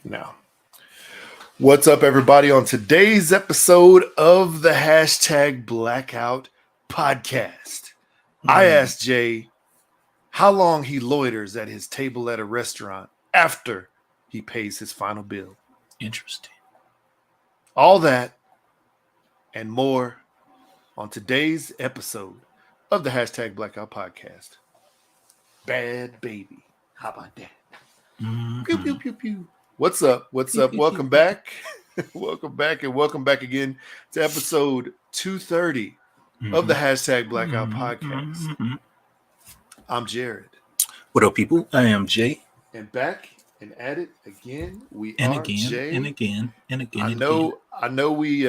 Now, what's up, everybody? On today's episode of the hashtag Blackout podcast, I asked Jay how long he loiters at his table at a restaurant after he pays his final bill. Interesting. All that and more on today's episode of the hashtag Blackout podcast. Bad baby. How about that? Pew, pew, pew, pew. What's up? What's up? Welcome back. Welcome back and welcome back again to episode 230 of the hashtag Blackout podcast. I'm Jared. What up, people? I am Jay. And back and at it again. We and are again, Jay. And again, and again. I know we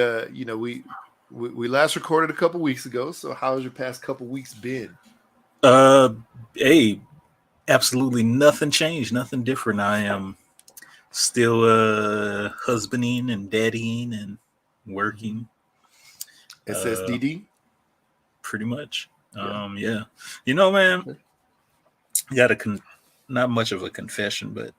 we last recorded a couple weeks ago. So how's your past couple weeks been? Hey, absolutely nothing changed, nothing different. I am still husbanding and daddying and working. SSDD? Pretty much. Yeah. You know, man, not much of a confession, but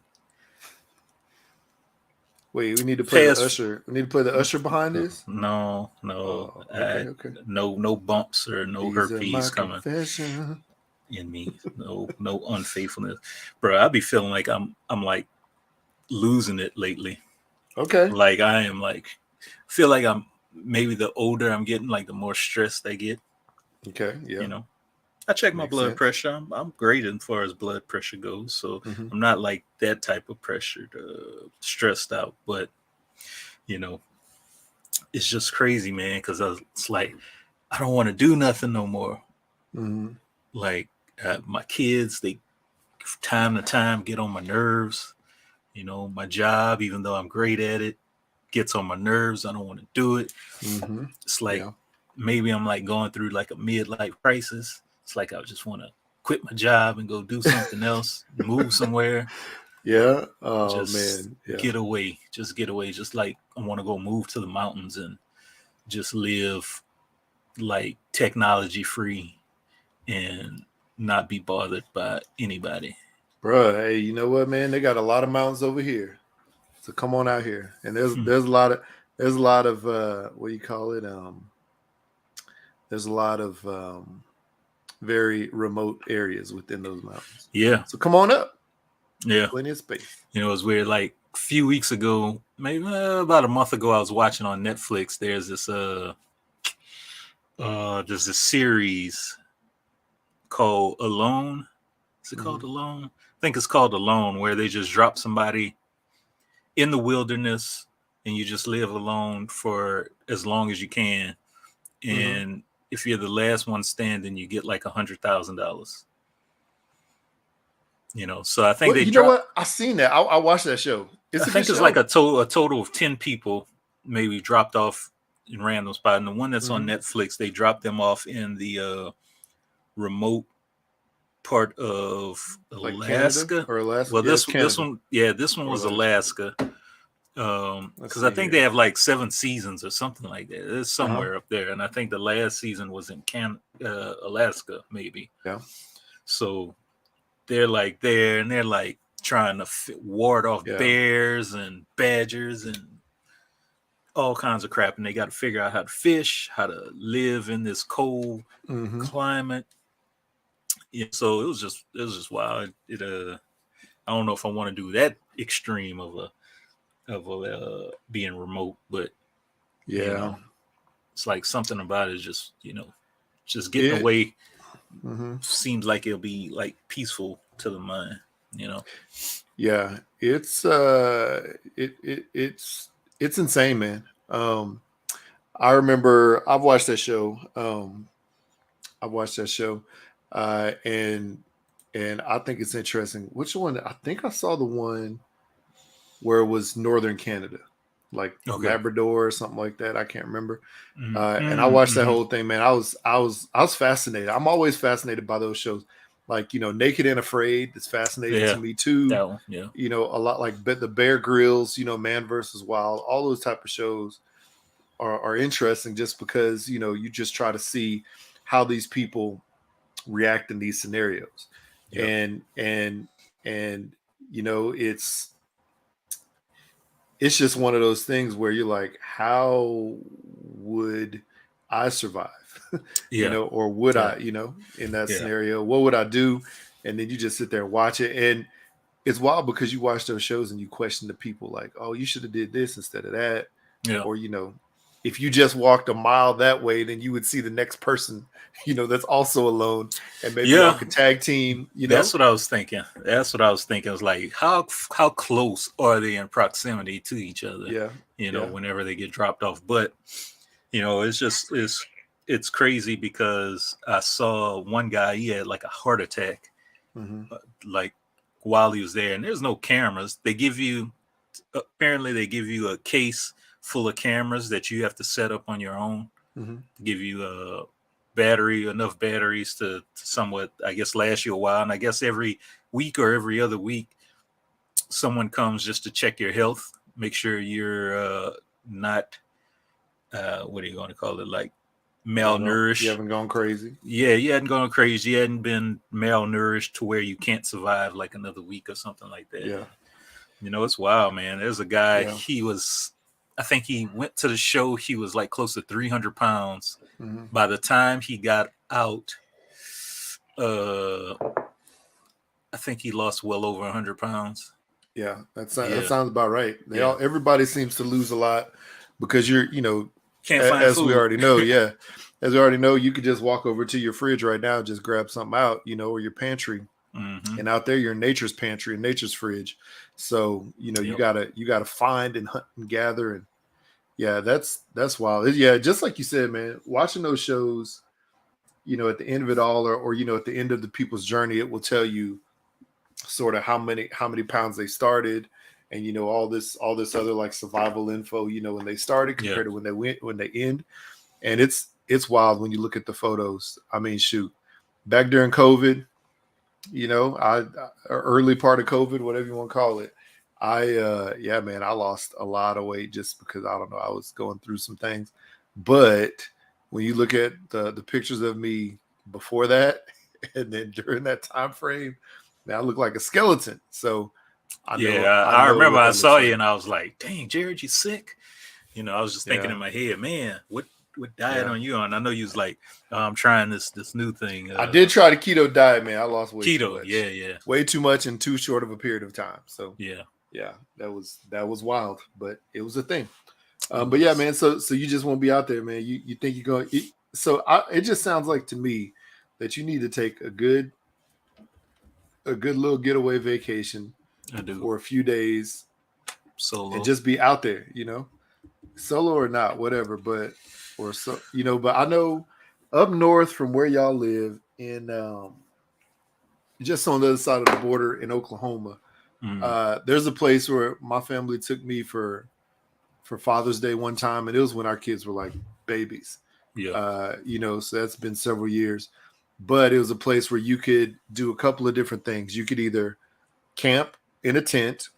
wait, we need to play the usher. We need to play the usher behiund this? No. Okay. No bumps or no herpes coming confession in me. No unfaithfulness. Bro, I be feeling like I'm like losing it lately. Okay. Like I am feel like I'm maybe the older I'm getting, like the more stressed I get. Okay. Yeah. You know, I check my blood sense. pressure. I'm great as far as blood pressure goes. So I'm not like that type of pressure stressed out, but you know, it's just crazy, man. Cause it's like, I don't want to do nothing no more. Like my kids, they time to time get on my nerves. You know, my job, even though I'm great at it, gets on my nerves. I don't want to do it. It's like maybe I'm like going through like a midlife crisis. It's like I just want to quit my job and go do something else, move somewhere. Yeah. Oh, just man. Yeah. Get away. Just get away. Just like I want to go move to the mountains and just live like technology free and not be bothered by anybody. Bruh, hey, you know what, man? They got a lot of mountains over here. So come on out here. And there's a lot of what do you call it? There's a lot of very remote areas within those mountains. Yeah. So come on up. Yeah. Plenty of space. You know, it's weird. Like a few weeks ago, maybe about a month ago, I was watching on Netflix. There's this series called Alone. Is it called Alone? I think it's called Alone, where they just drop somebody in the wilderness and you just live alone for as long as you can. And if you're the last one standing, you get like $100,000. You know, so I think know what? I seen that. I watched that show. I think it's like a total of 10 people maybe dropped off in random spot. And the one that's on Netflix, they dropped them off in the remote part of Alaska or Alaska. Well, this one was Alaska. Because I think they have like 7 seasons or something like that. It's somewhere up there, and I think the last season was in Alaska, maybe. Yeah. So they're like there, and they're like trying to ward off bears and badgers and all kinds of crap, and they got to figure out how to fish, how to live in this cold climate. Yeah, so it was just wild. I don't know if I want to do that extreme of being remote, but you know, it's like something about it just, you know, just getting away seems like it'll be like peaceful to the mind, you know. Yeah, it's it's insane, man. I remember I've watched that show. And I think it's interesting. Which one? I think I saw the one where it was Northern Canada, like Labrador or something like that. I can't remember. And I watched that whole thing, man. I was fascinated. I'm always fascinated by those shows, like, you know, Naked and Afraid. It's fascinating to me too. That one, yeah. You know, a lot like the Bear Grylls, you know, Man versus Wild. All those type of shows are interesting just because, you know, you just try to see how these people react in these scenarios. And you know, it's it's just one of those things where you're like, how would I survive? Yeah. Or would Yeah. I, in that Yeah. scenario, what would I do? And then you just sit there and watch it. And it's wild because you watch those shows and you question the people like, oh, you should have did this instead of that. Yeah. Or, if you just walked a mile that way, then you would see the next person, that's also alone. And maybe y'all Yeah. could tag team, That's what I was thinking. That's what I was thinking. It's like how close are they in proximity to each other? Yeah. Yeah. Whenever they get dropped off. But it's just it's crazy because I saw one guy, he had like a heart attack, like while he was there, and there's no cameras. Apparently they give you a case full of cameras that you have to set up on your own. Give you enough batteries to somewhat, I guess, last you a while. And I guess every week or every other week, someone comes just to check your health, make sure you're not, what are you going to call it, like malnourished. You haven't gone crazy. Yeah, you hadn't gone crazy. You hadn't been malnourished to where you can't survive like another week or something like that. Yeah. It's wild, man. There's a guy, Yeah. I think he went to the show, he was like close to 300 pounds. By the time he got out, I think he lost well over 100 pounds. Yeah, that sounds about right. Everybody seems to lose a lot because you're, can't find as food. we already know. Yeah, as we already know, you could just walk over to your fridge right now, and just grab something out, or your pantry, and out there you're in nature's pantry and nature's fridge. So you gotta find and hunt and gather, and yeah, that's wild. Yeah, just like you said, man, watching those shows, at the end of it all, or at the end of the people's journey, it will tell you sort of how many pounds they started, and all this other like survival info, when they started compared to when they end. And it's wild when you look at the photos. I mean, shoot, back during COVID, early part of COVID, whatever you want to call it, I lost a lot of weight just because, I don't know, I was going through some things. But when you look at the pictures of me before that and then during that time frame, now I look like a skeleton. So I remember I saw you and I was like, dang, Jared, you sick? I was just thinking in my head, man, what diet on you on? I know you was like, I'm trying this new thing. I did try the keto diet, man. I lost weight. Keto, yeah. Way too much in too short of a period of time. So yeah, that was wild, but it was a thing. But yeah, man. So you just won't be out there, man. You think you're going? It just sounds like to me that you need to take a good little getaway vacation for a few days, solo, and just be out there, solo or not, whatever. But I know up north from where y'all live in, just on the other side of the border in Oklahoma, there's a place where my family took me for Father's Day one time, and it was when our kids were like babies. Yeah, so that's been several years. But it was a place where you could do a couple of different things. You could either camp in a tent,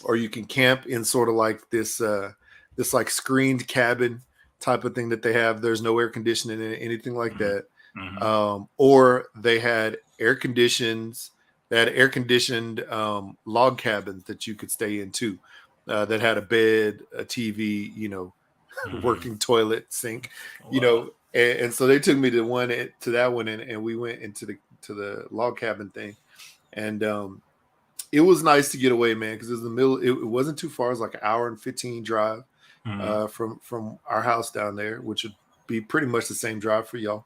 or you can camp in sort of like this like screened cabin type of thing that they have. There's no air conditioning in it, anything like that. Or they had air conditioned log cabins that you could stay in too, that had a bed, a TV, working toilet, sink, and so they took me to that one, and we went into the log cabin thing, and it was nice to get away, man, because it was the middle. It wasn't too far. It was like an hour and 15 drive from our house down there, which would be pretty much the same drive for y'all.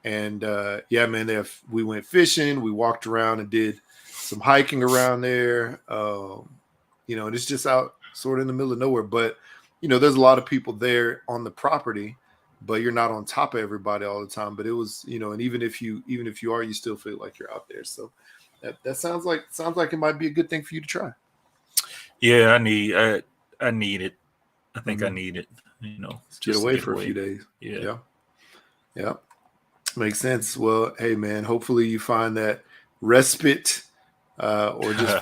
Yeah, man, we went fishing, we walked around and did some hiking around there. And it's just out sort of in the middle of nowhere, but there's a lot of people there on the property, but you're not on top of everybody all the time. But it was, and even if you are, you still feel like you're out there. So that sounds like it might be a good thing for you to try. Yeah, I need it. I think I need it. Just get away for a few days. Yeah. Makes sense. Well, hey man, hopefully you find that respite, or just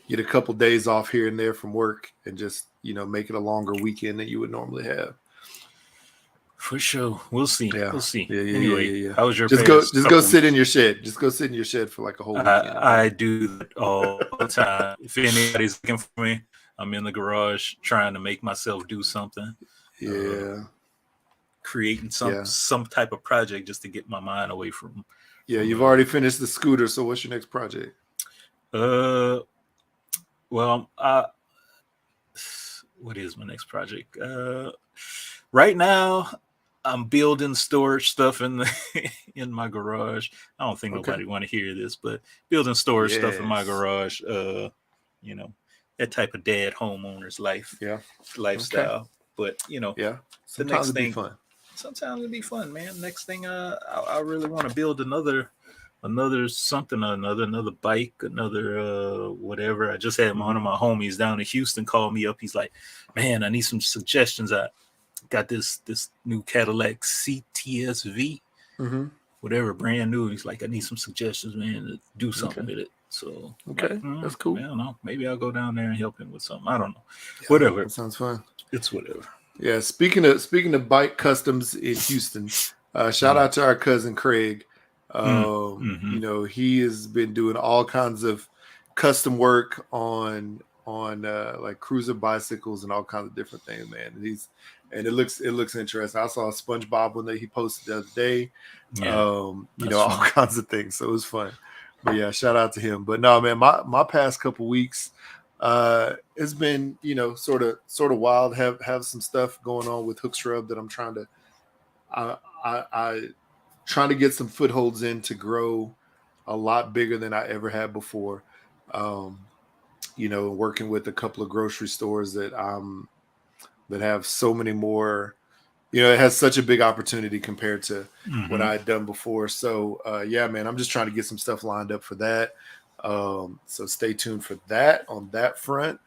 get a couple days off here and there from work, and just make it a longer weekend than you would normally have. For sure. We'll see. Yeah. We'll see. Yeah. Anyway, how was your Just past go couple sit in weeks? your shed. Just go sit in your shed for like a whole weekend. I do that all the time. If anybody's looking for me, I'm in the garage trying to make myself do something. Yeah. Creating Yeah. some type of project just to get my mind away from. Yeah. You've already finished the scooter. So what's your next project? Well, what is my next project? Right now, I'm building storage stuff in in my garage. I don't think nobody want to hear this, but building storage stuff in my garage. You know, that type of dad homeowner's lifestyle. Okay. But yeah, the next thing, fun. Sometimes it'd be fun, man. Next thing, I really want to build another something, another bike, another whatever. I just had one of my homies down in Houston call me up. He's like, "Man, I need some suggestions. I got this new Cadillac CTSV, whatever, brand new." He's like, "I need some suggestions, man, to do something with it." So that's cool. I don't know. Maybe I'll go down there and help him with something. I don't know. Yeah, whatever. That sounds fun. It's whatever. Yeah. Speaking of bike customs in Houston, shout out to our cousin Craig. He has been doing all kinds of custom work on like cruiser bicycles and all kinds of different things, man. And it looks interesting. I saw a SpongeBob one that he posted the other day. Yeah, all kinds of things. So it was fun. But yeah, shout out to him. But no, man, my past couple weeks, it's been sort of wild. Have some stuff going on with Hook Shrub that I'm trying to trying to get some footholds in to grow a lot bigger than I ever had before. Working with a couple of grocery stores that have so many more, it has such a big opportunity compared to what I had done before. So yeah, man, I'm just trying to get some stuff lined up for that. So stay tuned for that on that front.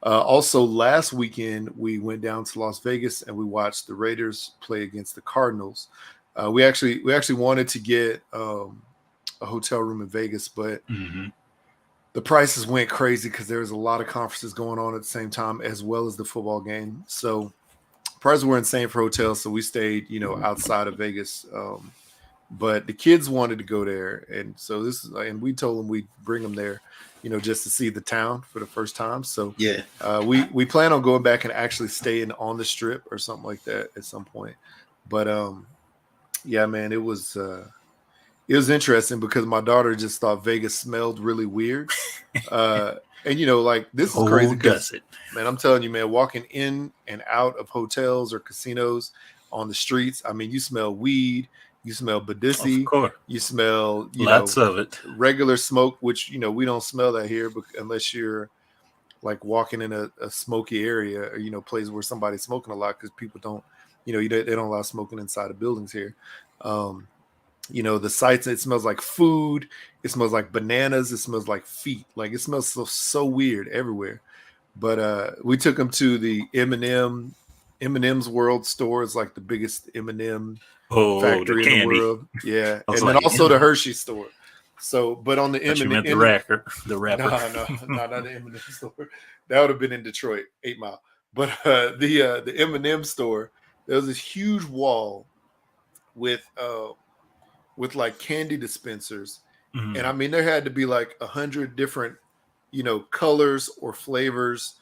Also, last weekend we went down to Las Vegas and we watched the Raiders play against the Cardinals. We actually wanted to get a hotel room in Vegas, but the prices went crazy because there was a lot of conferences going on at the same time, as well as the football game. So prices were insane for hotels. So we stayed, outside of Vegas. But the kids wanted to go there, and so and we told them we'd bring them there, just to see the town for the first time. So yeah, we plan on going back and actually staying on the Strip or something like that at some point. But yeah, man, it was interesting because my daughter just thought Vegas smelled really weird. And this is crazy. Does it? Man, I'm telling you, man, walking in and out of hotels or casinos on the streets, I mean, you smell weed, you smell Badissi, you smell lots of it, regular smoke, which we don't smell that here, unless you're like walking in a smoky area or places where somebody's smoking a lot, because people don't, they don't allow smoking inside of buildings here. The sights, it smells like food, it smells like bananas, it smells like feet, like it smells so weird everywhere. But we took them to the M&M's World store. It's like the biggest M&M factory in the world. Yeah, and then also the Hershey store. So, but on the M&M, the rapper. No, not the M&M store. That would have been in Detroit, 8 Mile. But the M&M store, there was this huge wall with like candy dispensers, and I mean there had to be like 100 different colors or flavors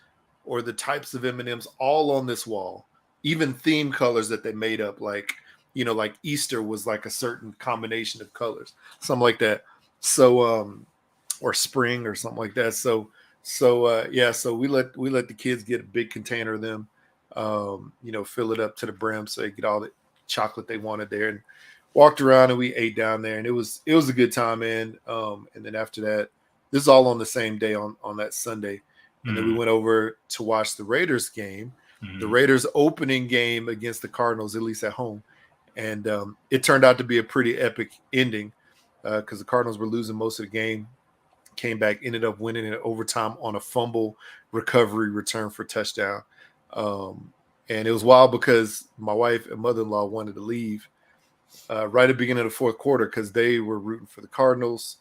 or the types of M&Ms all on this wall, even theme colors that they made up, like like Easter was like a certain combination of colors, something like that. So or spring or something like that. So yeah, so we let the kids get a big container of them, fill it up to the brim so they get all the chocolate they wanted there, and walked around and we ate down there, and it was a good time, man. And then after that, this is all on the same day on that Sunday. And then we went over to watch the Raiders game, the Raiders opening game against the Cardinals, at least at home. And it turned out to be a pretty epic ending because the Cardinals were losing most of the game, came back, ended up winning in overtime on a fumble recovery return for touchdown. And it was wild because my wife and mother-in-law wanted to leave right at the beginning of the fourth quarter because they were rooting for the Cardinals.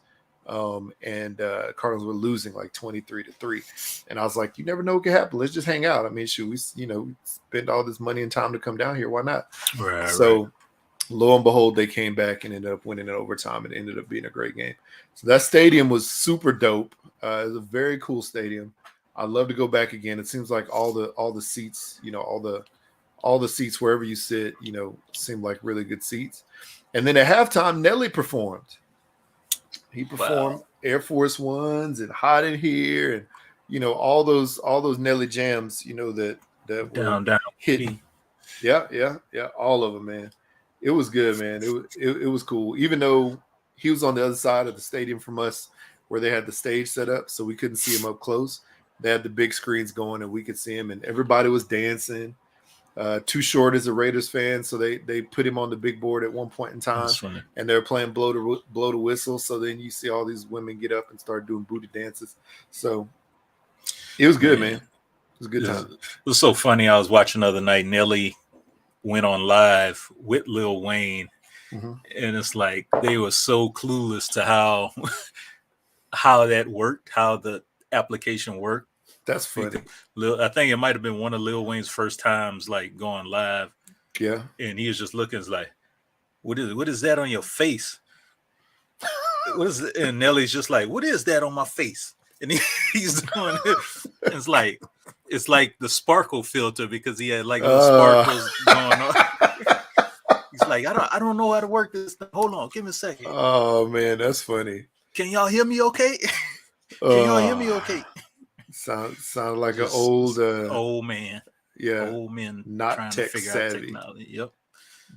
and Cardinals were losing like 23-3. And I was like, you never know what could happen. Let's just hang out. I mean, shoot, we spend all this money and time to come down here. Why not? Right. So lo and behold, they came back and ended up winning in overtime. It ended up being a great game. So that stadium was super dope. It was a very cool stadium. I'd love to go back again. It seems like all the seats, all the seats wherever you sit, seem like really good seats. And then at halftime, Nelly performed. He performed Air Force Ones and Hot in Here, and all those Nelly jams, that were down hitting. Yeah, all of them, man. It was good, man. It was cool. Even though he was on the other side of the stadium from us, where they had the stage set up, so we couldn't see him up close. They had the big screens going, and we could see him, and everybody was dancing. Too Short is a Raiders fan, so they put him on the big board at one point in time, and they're playing blow the whistle. So then you see all these women get up and start doing booty dances. So it was good, man. It was a good time. It was so funny. I was watching the other night. Nelly went on live with Lil Wayne, and it's like they were so clueless to how that worked, how the application worked. That's funny. I think it might have been one of Lil Wayne's first times like going live. Yeah. And he was just looking like, what is that on your face? What is it? And Nelly's just like, what is that on my face? And he's doing it. It's like the sparkle filter, because he had like little sparkles going on. He's like, I don't know how to work this thing. Hold on, give me a second. Oh man, that's funny. Can y'all hear me okay? Can y'all hear me okay? Sound like an old man. Yeah. Old men not tech savvy. Yep.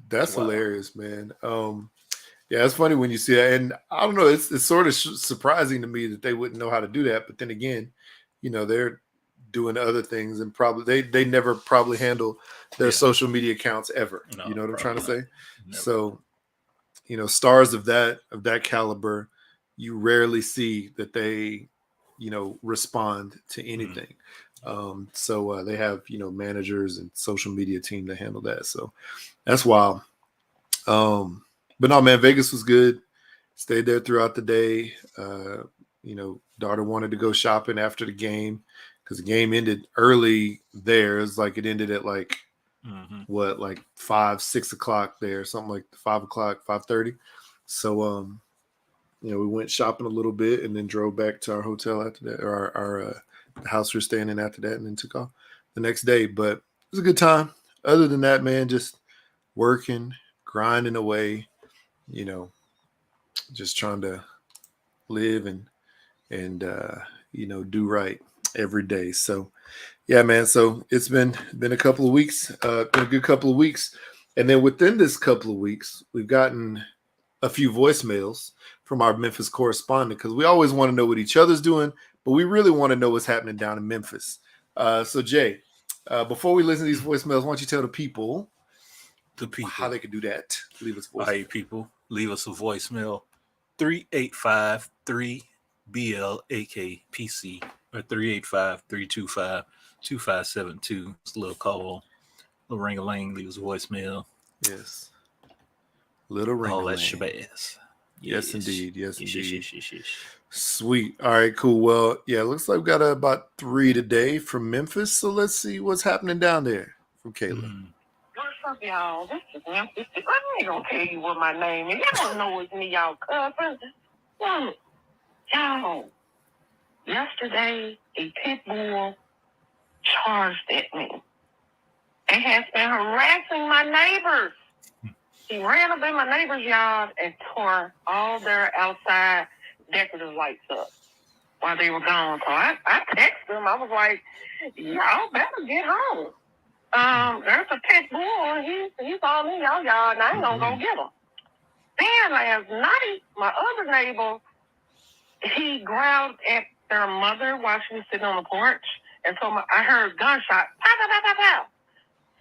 That's hilarious, man. Yeah, it's funny when you see that. And I don't know, it's sort of surprising to me that they wouldn't know how to do that. But then again, they're doing other things, and probably they never probably handle their social media accounts ever. No, you know what I'm trying to say? Never. So, stars of that caliber, you rarely see that they respond to anything. So they have managers and social media team to handle that. So that's wild. But no, man, Vegas was good. Stayed there throughout the day. Daughter wanted to go shopping after the game, because the game ended early there. It was like it ended at like like 5-6 o'clock there, something like 5 o'clock, 5:30. So we went shopping a little bit and then drove back to our hotel after that, or our the house we were staying in after that, and then took off the next day. But it was a good time. Other than that, man, just working, grinding away, just trying to live and do right every day. So yeah, man. So it's been a couple of weeks, been a good couple of weeks. And then within this couple of weeks, we've gotten a few voicemails from our Memphis correspondent, because we always want to know what each other's doing, but we really want to know what's happening down in Memphis. So Jay, before we listen to these voicemails, why don't you tell the people how they can do that? Leave us a voicemail. All right, people, leave us a voicemail. 385-3BLAKPC or 385-325-2572. It's a little call, little ring-a-ling, leave us a voicemail. Yes. Little ring-a-ling. All that shabazz. Yes, indeed. Yes, indeed. Sweet. All right, cool. Well, yeah, looks like we got about 3 today from Memphis. So let's see what's happening down there from Kayla. What's up, y'all? This is Memphis. I ain't gonna tell you what my name is. Y'all don't know it's me, y'all cousin. Y'all, yesterday, a pit bull charged at me and has been harassing my neighbors. He ran up in my neighbor's yard and tore all their outside decorative lights up while they were gone. So I texted him. I was like, y'all better get home. There's a pit bull. He's all in y'all yard, and I ain't gonna go get him. Then last night, my other neighbor, he growled at their mother while she was sitting on the porch, and so I heard gunshot, pow, pow, pow, pow, pow.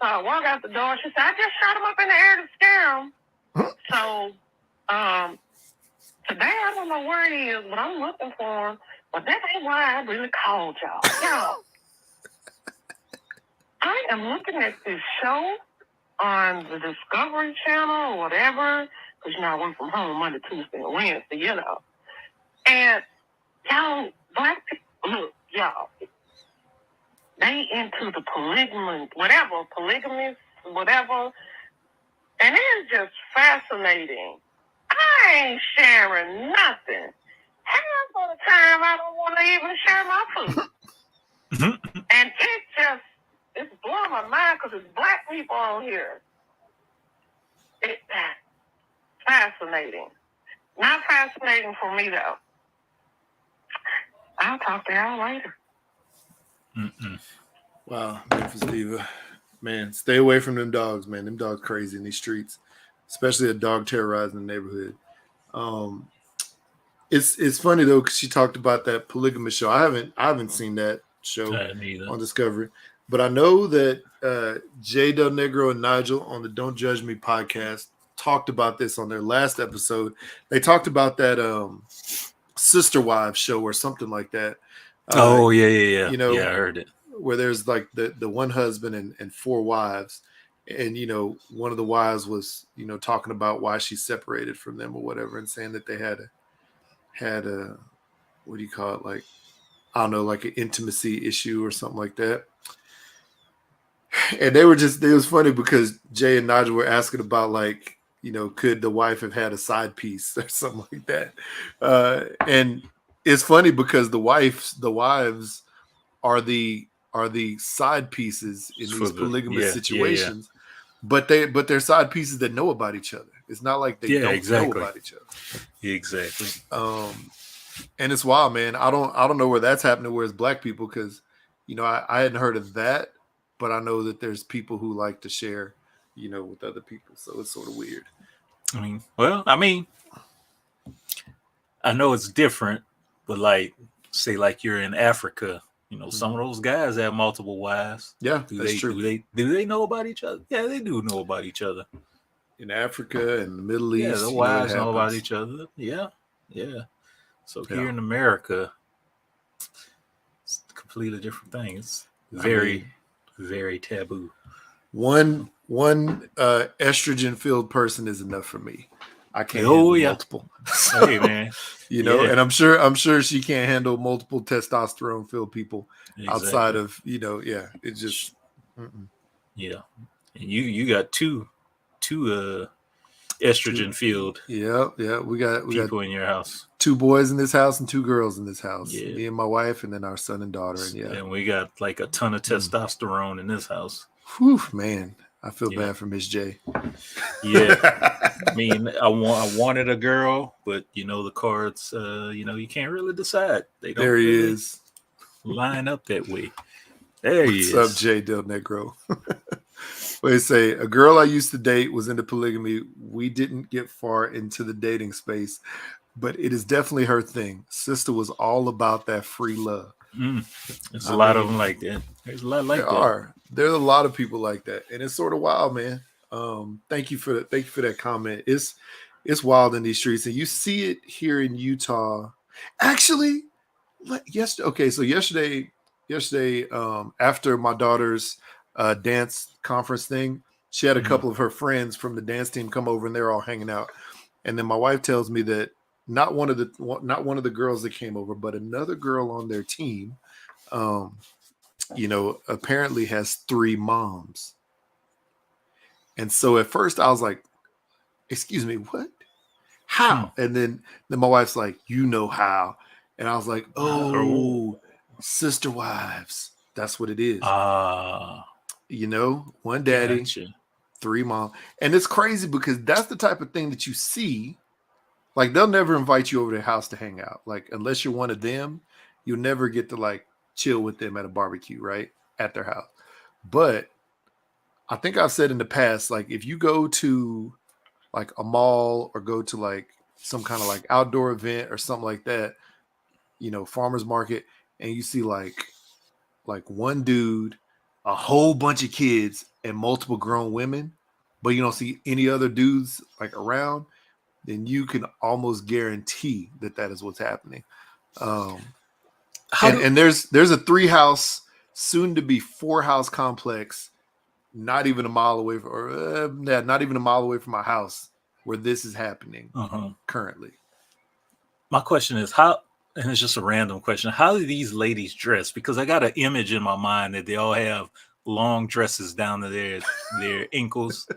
So I walked out the door. She said, I just shot him up in the air to scare him. So today, I don't know where he is, but I'm looking for him. But that ain't why I really called y'all. Y'all, I am looking at this show on the Discovery Channel or whatever, because I work from home Monday, Tuesday, and Wednesday, And y'all, black people, look, y'all, they into the polygamous, whatever. And it's just fascinating. I ain't sharing nothing. Half of the time, I don't want to even share my food. And it's blowing my mind because it's black people on here. It's fascinating. Not fascinating for me, though. I'll talk to y'all later. Wow, Memphis Diva. Man, stay away from them dogs, man. Them dogs crazy in these streets, especially a dog terrorizing the neighborhood. It's funny though because she talked about that polygamous show. I haven't seen that show on Discovery, but I know that Jay Del Negro and Nigel on the Don't Judge Me podcast talked about this on their last episode. They talked about that Sister Wives show or something like that. Yeah. You know, I heard it. Where there's like the one husband and four wives, and you know, one of the wives was, you know, talking about why she separated from them or whatever, and saying that they had a what do you call it, like, I don't know, like an intimacy issue or something like that. And it was funny because Jay and Nigel were asking about, like, you know, could the wife have had a side piece or something like that. And it's funny because the wives are the side pieces in these polygamous situations, but they're side pieces that know about each other. It's not like they don't know about each other. Exactly. And it's wild, man. I don't know where that's happening where it's black people, because, you know, I hadn't heard of that, but I know that there's people who like to share, you know, with other people. So it's sort of weird. I know it's different, but like, say like you're in Africa, you know, some of those guys have multiple wives. Yeah, that's true. Do they know about each other? Yeah, they do know about each other. In Africa and the Middle East, yeah, the wives know about each other. Yeah. So here in America, it's a completely different thing. It's very taboo. One estrogen-filled person is enough for me. I can't handle multiple. Hey, man. You know, and I'm sure she can't handle multiple testosterone-filled people outside of, you know, it just Yeah. And you got two estrogen-filled we got people in your house. 2 boys in this house and 2 girls in this house. Me and my wife, and then our son and daughter. And we got like a ton of testosterone in this house. Whew, man. I feel bad for Miss J. Yeah. I mean, I wanted a girl, but you know, the cards, you know, you can't really decide. They don't is. Line up that way. There he is. What's up, Jay Del Negro? They say, a girl I used to date was into polygamy. We didn't get far into the dating space, but it is definitely her thing. Sister was all about that free love. There's a lot of them like that. There's a lot like that. There's a lot of people like that, and it's sort of wild, man. Thank you for that comment. It's wild in these streets, and you see it here in Utah. Actually, yesterday, after my daughter's dance conference thing, she had a couple of her friends from the dance team come over, and they're all hanging out. And then my wife tells me that not one of the girls that came over, but another girl on their team, you know, apparently has 3 moms. And so at first I was like, excuse me, what? How? And then my wife's like, you know how. And I was like, oh, sister wives. That's what it is. You know, one daddy, 3 moms. And it's crazy because that's the type of thing that you see. Like, they'll never invite you over to their house to hang out. Like, unless you're one of them, you'll never get to like chill with them at a barbecue, right? At their house. But I think I've said in the past, like, if you go to like a mall or go to like some kind of like outdoor event or something like that, you know, farmer's market, and you see like one dude, a whole bunch of kids, and multiple grown women, but you don't see any other dudes like around, then you can almost guarantee that is what's happening. And there's a 3-house, soon to be 4-house complex, not even a mile away not even a mile away from my house, where this is happening currently. my question is how, and it's just a random question. How do these ladies dress? Because I got an image in my mind that they all have long dresses down to their ankles,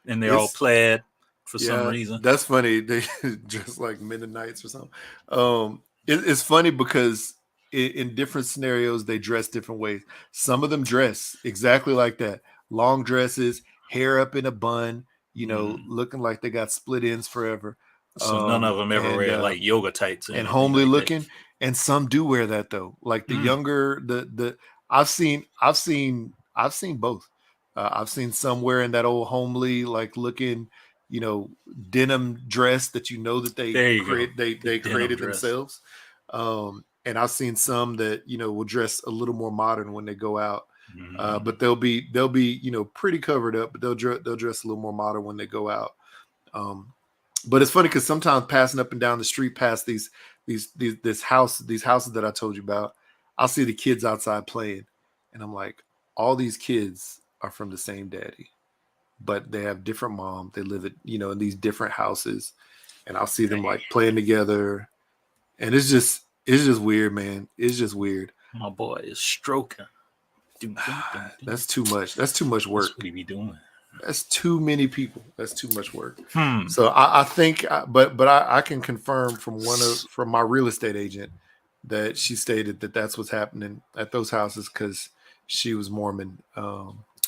and they're all plaid for some reason. That's funny. They dress like Mennonites or something. It's funny because in different scenarios they dress different ways. Some of them dress exactly like that, long dresses, hair up in a bun, looking like they got split ends forever. So none of them ever wear like yoga tights and homely like looking. That. And some do wear that though. Like the younger, the I've seen both. I've seen some wearing that old homely, like looking, denim dress that that they created themselves. And I've seen some that will dress a little more modern when they go out. But they'll be pretty covered up, but they'll dress a little more modern when they go out. But it's funny because sometimes passing up and down the street past these houses that I told you about, I'll see the kids outside playing, and I'm like, all these kids are from the same daddy, but they have different mom. They live at in these different houses, and I'll see them like playing together, and it's just weird, man. It's just weird. My boy is stroking. That's too much. That's too much work. That's what he be doing. That's too many people. That's too much work. So I think, but I can confirm from my real estate agent that she stated that that's what's happening at those houses because she was Mormon.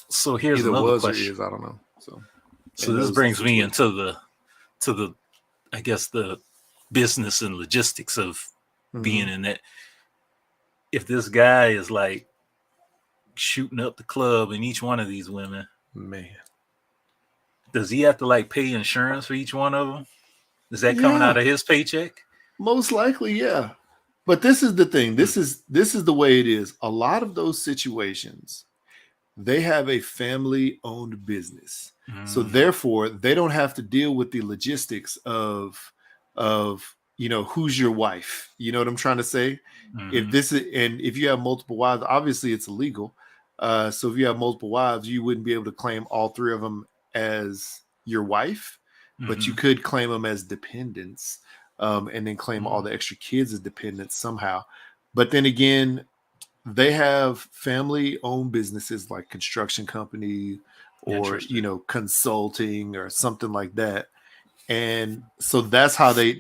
So here's another question. I don't know. So this brings me into the I guess the business and logistics of being in that. If this guy is like shooting up the club in each one of these women, man, does he have to like pay insurance for each one of them? Is that coming out of his paycheck? Most likely, yeah. But this is the thing. This is the way it is. A lot of those situations, they have a family-owned business. So therefore, they don't have to deal with the logistics of who's your wife. You know what I'm trying to say? If you have multiple wives, obviously it's illegal. So if you have multiple wives, you wouldn't be able to claim all three of them as your wife, but you could claim them as dependents, and then claim all the extra kids as dependents somehow. But then again, they have family-owned businesses like construction company or consulting or something like that. And so that's how they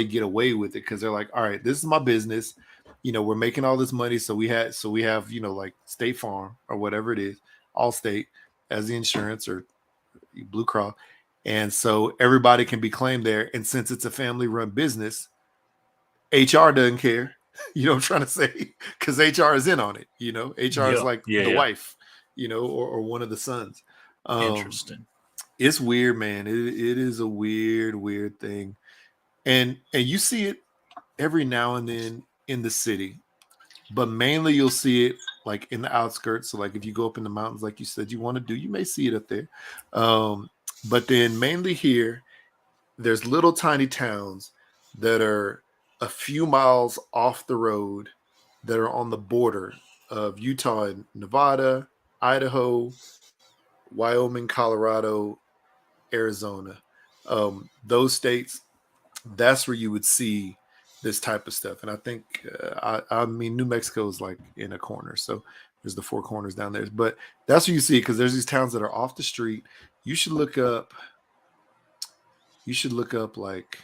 get away with it, because they're like, all right, this is my business. We're making all this money, so we have like State Farm or whatever it is, Allstate as the insurance or Blue Cross, and so everybody can be claimed there. And since it's a family-run business, HR doesn't care. You know what I'm trying to say? Because HR is in on it. HR is like the wife, or one of the sons. Interesting. It's weird, man. It is a weird thing, and you see it every now and then in the city, but mainly you'll see it like in the outskirts. So like if you go up in the mountains, like you said you want to do, you may see it up there. But then mainly here, there's little tiny towns that are a few miles off the road that are on the border of Utah and Nevada, Idaho, Wyoming, Colorado, Arizona. Those states, that's where you would see this type of stuff. And I think, I mean, New Mexico is like in a corner. So there's the four corners down there. But that's where you see it, because there's these towns that are off the street. You should look up like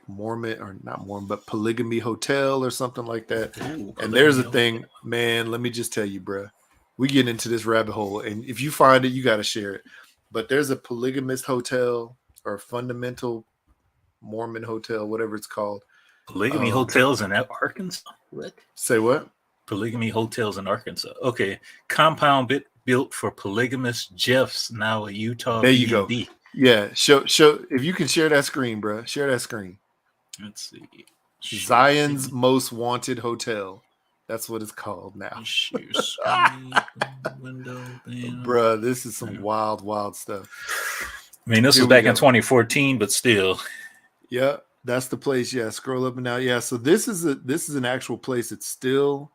Mormon, or not Mormon, but Polygamy Hotel or something like that. Ooh, and there's a thing, man, let me just tell you, bruh. We get into this rabbit hole, and if you find it, you got to share it. But there's a polygamist hotel or a fundamental Mormon hotel, whatever it's called. Polygamy hotels in Arkansas? What? Say what? Polygamy hotels in Arkansas. Okay. Compound built for polygamous Jeffs, now a Utah. There you go. Yeah. Show if you can share that screen, bro. Share that screen. Let's see. Zion's Most Wanted Hotel. That's what it's called now. Bruh, this is some wild stuff. I mean, this was back in 2014, but still. Yeah, that's the place. Yeah, scroll up and down. Yeah, so this is an actual place that still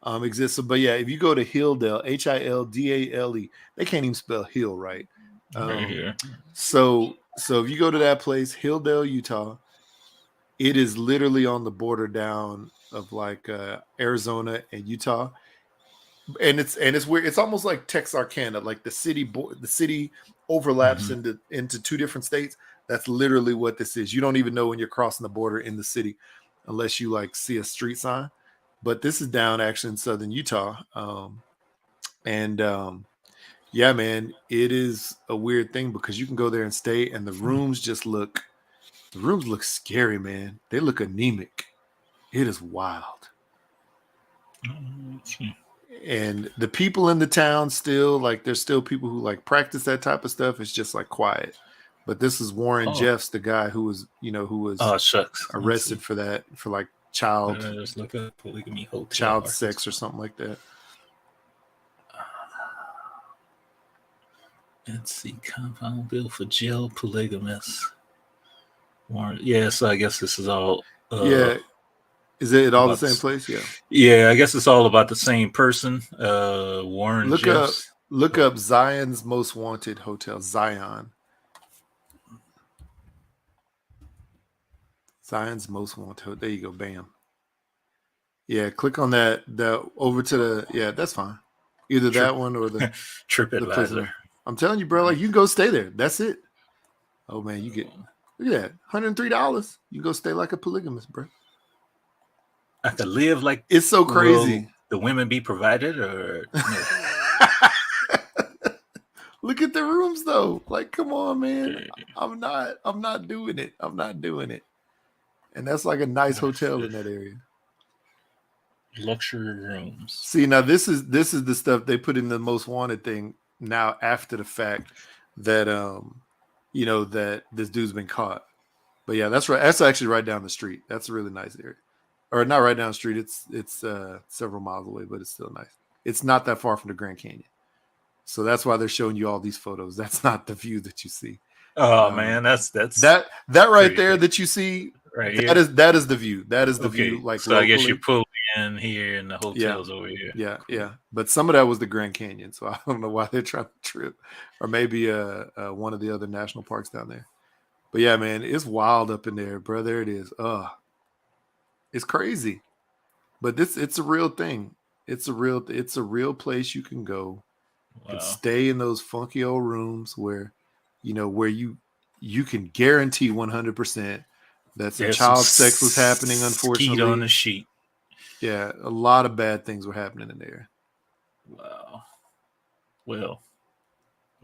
exists. But yeah, if you go to Hilldale, Hildale, they can't even spell Hill right. Right here. So if you go to that place, Hilldale, Utah, It is literally on the border down of like Arizona and Utah, and it's weird. It's almost like Texarkana, like the city overlaps into two different states. That's literally what this is. You don't even know when you're crossing the border in the city, unless you like see a street sign. But this is down actually in southern Utah, and yeah, man, it is a weird thing because you can go there and stay, and the rooms look scary, man. They look anemic. It is wild. And the people in the town still, like, there's still people who like practice that type of stuff. It's just like quiet. But this is Warren Jeffs, the guy who was arrested for that, for like child polygamy hotel child sex or something like that. Let's see, compound bill for jail polygamists. Warren, yeah, so I guess this is all. Yeah, is it all the same place? Yeah. Yeah, I guess it's all about the same person. Warren Jeffs. Look up Zion's Most Wanted Hotel. Zion's Most Wanted. There you go. Bam. Yeah, click on that. Over to the. Yeah, that's fine. Either that one or the TripAdvisor. I'm telling you, bro. Like, you can go stay there. That's it. Oh man, you get, look at that, $103. You can go stay like a polygamist, bro. I could live like, it's so crazy. The women be provided, or no? Look at the rooms though. Like, come on, man. I'm not doing it. I'm not doing it. And that's like a nice hotel in that area. Luxury rooms. See, now this is the stuff they put in the most wanted thing now after the fact that that this dude's been caught. But yeah, that's right. That's actually right down the street. That's a really nice area. Or not right down the street. It's several miles away, but it's still nice. It's not that far from the Grand Canyon. So that's why they're showing you all these photos. That's not the view that you see. Oh man, that's that right there that you see. Right that here. That is the view. That is the view. Like, so locally. I guess you pull in here and the hotel's over here. Yeah, yeah. But some of that was the Grand Canyon, so I don't know why they're trying to trip, or maybe one of the other national parks down there. But yeah, man, it's wild up in there, bro. There it is. It's crazy, but it's a real thing. It's a real place you can go. Wow. And stay in those funky old rooms where you can guarantee 100% that some child sex was happening. Unfortunately, on the sheet. Yeah, a lot of bad things were happening in there. Wow. Well,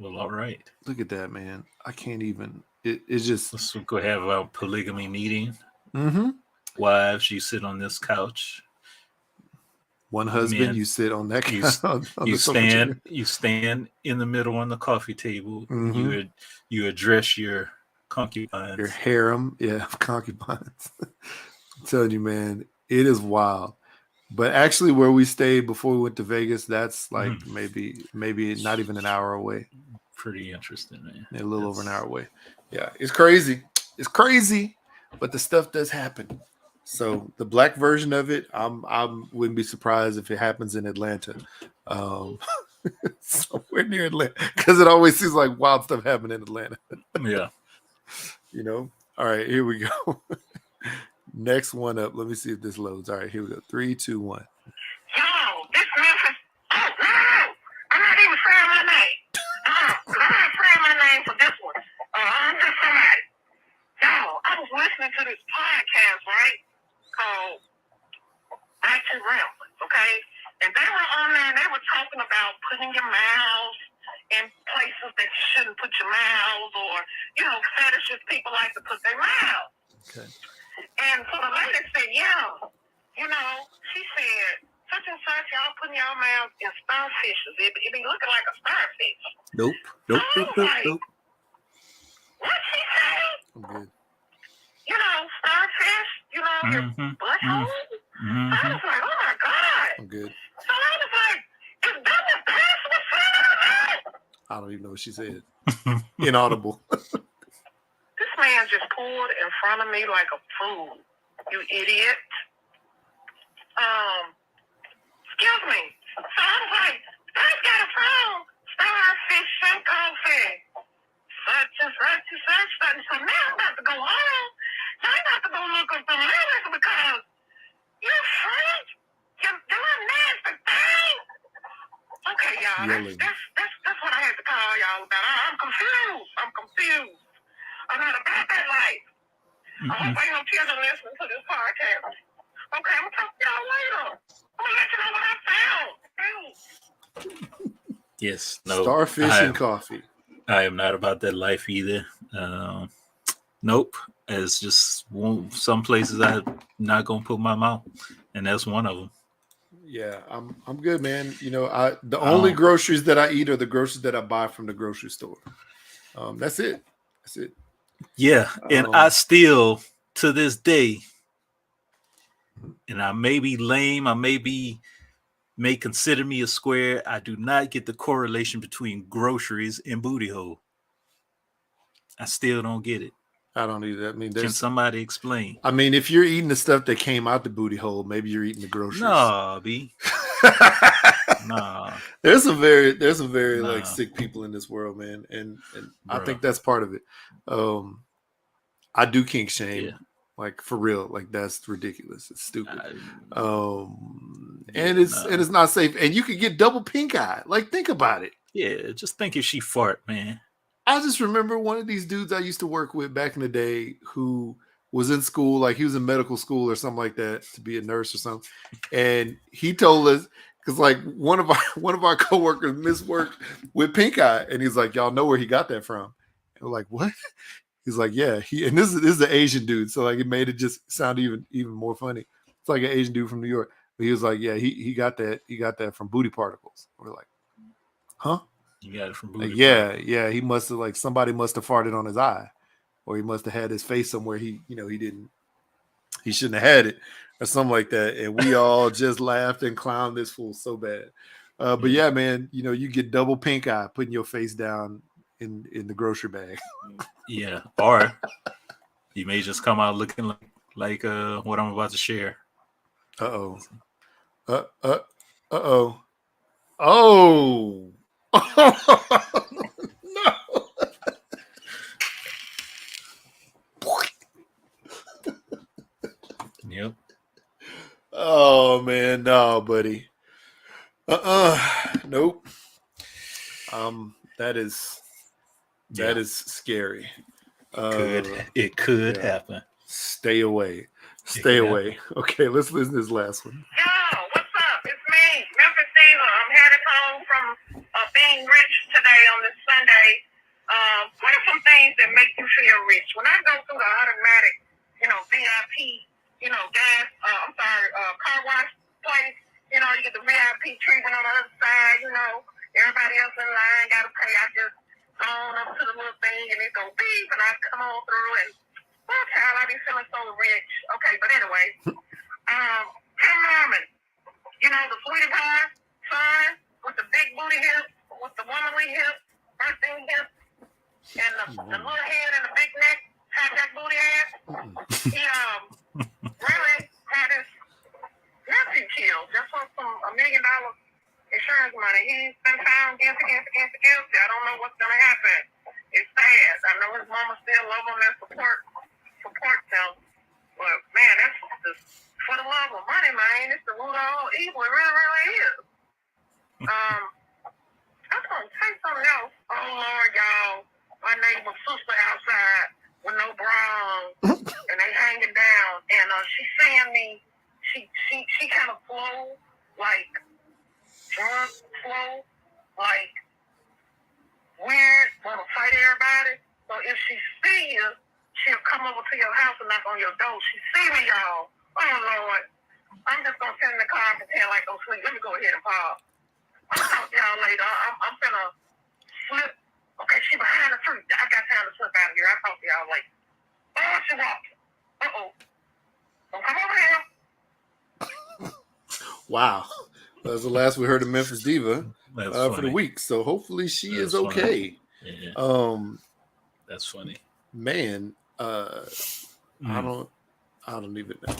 all right. Look at that, man. I can't even. It's just. Let's go have our polygamy meeting. Mm-hmm. Wives, you sit on this couch. One husband, men, you sit on that. You stand in the middle on the coffee table. Mm-hmm. You address your concubines. Your harem, yeah, concubines. I'm telling you, man, it is wild. But actually, where we stayed before we went to Vegas, that's like maybe not even an hour away. Pretty interesting, man. A little over an hour away. Yeah, it's crazy. It's crazy, but the stuff does happen. So the black version of it, I wouldn't be surprised if it happens in Atlanta, somewhere near Atlanta, because it always seems like wild stuff happening in Atlanta. Yeah, All right, here we go. Next one up. Let me see if this loads. All right, here we go. 3, 2, 1. Yo, this Memphis. Oh no, I'm not even saying my name. I'm not saying my name for this one. I'm just somebody. Yo, I was listening to this podcast, right? Called Back to Ramblings, okay? And they were on there and they were talking about putting your mouths in places that you shouldn't put your mouths, or, fetishes people like to put their mouths. Okay. And so the lady said, she said, such and such, y'all putting y'all mouths in starfishes. It be looking like a starfish. Nope. What she say? I'm good. Starfish, your butthole. Mm-hmm. I was like, oh my God. I'm good. So I was like, is that what Pass was saying? I don't even know what she said. Inaudible. This man just pulled in front of me like a fool. You idiot. Excuse me. So I was like, I've got a phone. Starfish and coffee. Such and such and such. So now I'm about to go home. So I'm about to go look up yelling. That's what I had to call y'all about. I'm confused. I'm not about that life. I hope ain't no children listening to this podcast. Okay, I'm gonna talk to y'all later. I'm gonna let you know what I found. Yes, no. Starfish and coffee. I am not about that life either. Nope. It's just some places I'm not gonna put my mouth, and that's one of them. Yeah, I'm good, man. You know, the only groceries that I eat are the groceries that I buy from the grocery store. That's it. Yeah, and I still, to this day, and I may be lame, may consider me a square, I do not get the correlation between groceries and booty hole. I still don't get it. I don't either. I mean, can somebody explain? I mean, if you're eating the stuff that came out the booty hole, maybe you're eating the groceries. Nah, B. Nah. There's some very like sick people in this world, man, and I think that's part of it. I do kink shame, like for real, like that's ridiculous. It's stupid. And it's not safe. And you could get double pink eye. Like, think about it. Yeah, just think if she fart, man. I just remember one of these dudes I used to work with back in the day who was in school, like he was in medical school or something like that to be a nurse or something. And he told us, because like one of our coworkers misworked with pink eye, and he's like, y'all know where he got that from? And we're like, what? He's like, yeah, and this is an Asian dude, so like it made it just sound even more funny. It's like an Asian dude from New York. But he was like, yeah, he got that from booty particles. We're like, huh? You got it from booty. Like, yeah. He must have, like, somebody must have farted on his eye, or he must have had his face somewhere he shouldn't have had it, or something like that. And we all just laughed and clowned this fool so bad. But yeah, man, you know, you get double pink eye putting your face down in the grocery bag. Yeah, or you may just come out looking like what I'm about to share. Oh. Oh. No. Yep. Oh man, no, buddy. Nope. That is scary. It could happen. Stay away. Okay, let's listen to this last one. Yo, what's up? It's me, Memphis Diva. I'm headed home from being rich today on this Sunday. What are some things that make you feel rich? When I go through the automatic, VIP, car wash place, you get the VIP treatment on the other side, everybody else in line got to pay. I just go on up to the little thing and it go beep and I come on through and, well, child, I be feeling so rich. Okay, but anyway, Tim Norman, the sweetie pie son with the big booty hips, with the womanly hips, birthing hips, and the little head and the big neck, hijack booty ass. He really had his nephew killed just for $1 million insurance money. He's been found guilty. I don't know what's gonna happen. It's sad. I know his mama still love him and supports him, but man, that's just for the love of money, man. It's the root of all evil. It really, really is. I'm gonna say something else. Oh Lord, y'all, my neighbor's sister outside with no bra on, and they hanging down, and she's seeing me. She kind of flow like drunk flow, like weird, wanna fight everybody. So if she sees you, she'll come over to your house and knock on your door. She see me, y'all. Oh Lord, I'm just gonna sit in the car and pretend like I'm asleep. Let me go ahead and pause. I'll talk to y'all later. I'm gonna slip. Okay, she behind the tree. I got time to slip out of here. I'll talk to y'all later. Oh, she walking. Uh-oh. Don't come over here. Wow. That was the last we heard of Memphis Diva for the week. So hopefully she is okay. Yeah. That's funny. Man, I don't even know.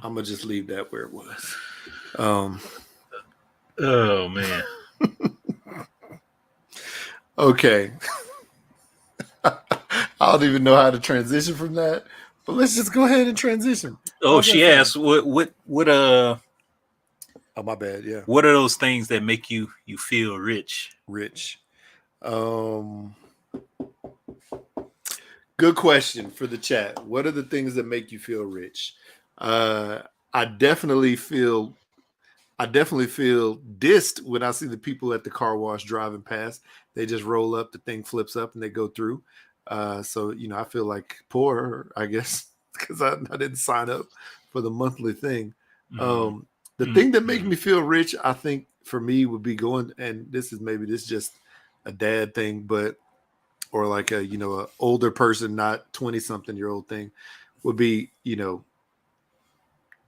I'm gonna just leave that where it was. Oh man. Okay. I don't even know how to transition from that, but let's just go ahead and transition. Oh, she asked what Oh, my bad. Yeah. What are those things that make you feel rich? Rich. Good question for the chat. What are the things that make you feel rich? I definitely feel dissed when I see the people at the car wash driving past. They just roll up, the thing flips up, and they go through. So I feel like poor, I guess, because I didn't sign up for the monthly thing. The thing that makes me feel rich, I think, for me would be going, and this is just a dad thing, but or like a a older person, not 20-something-year-old thing, would be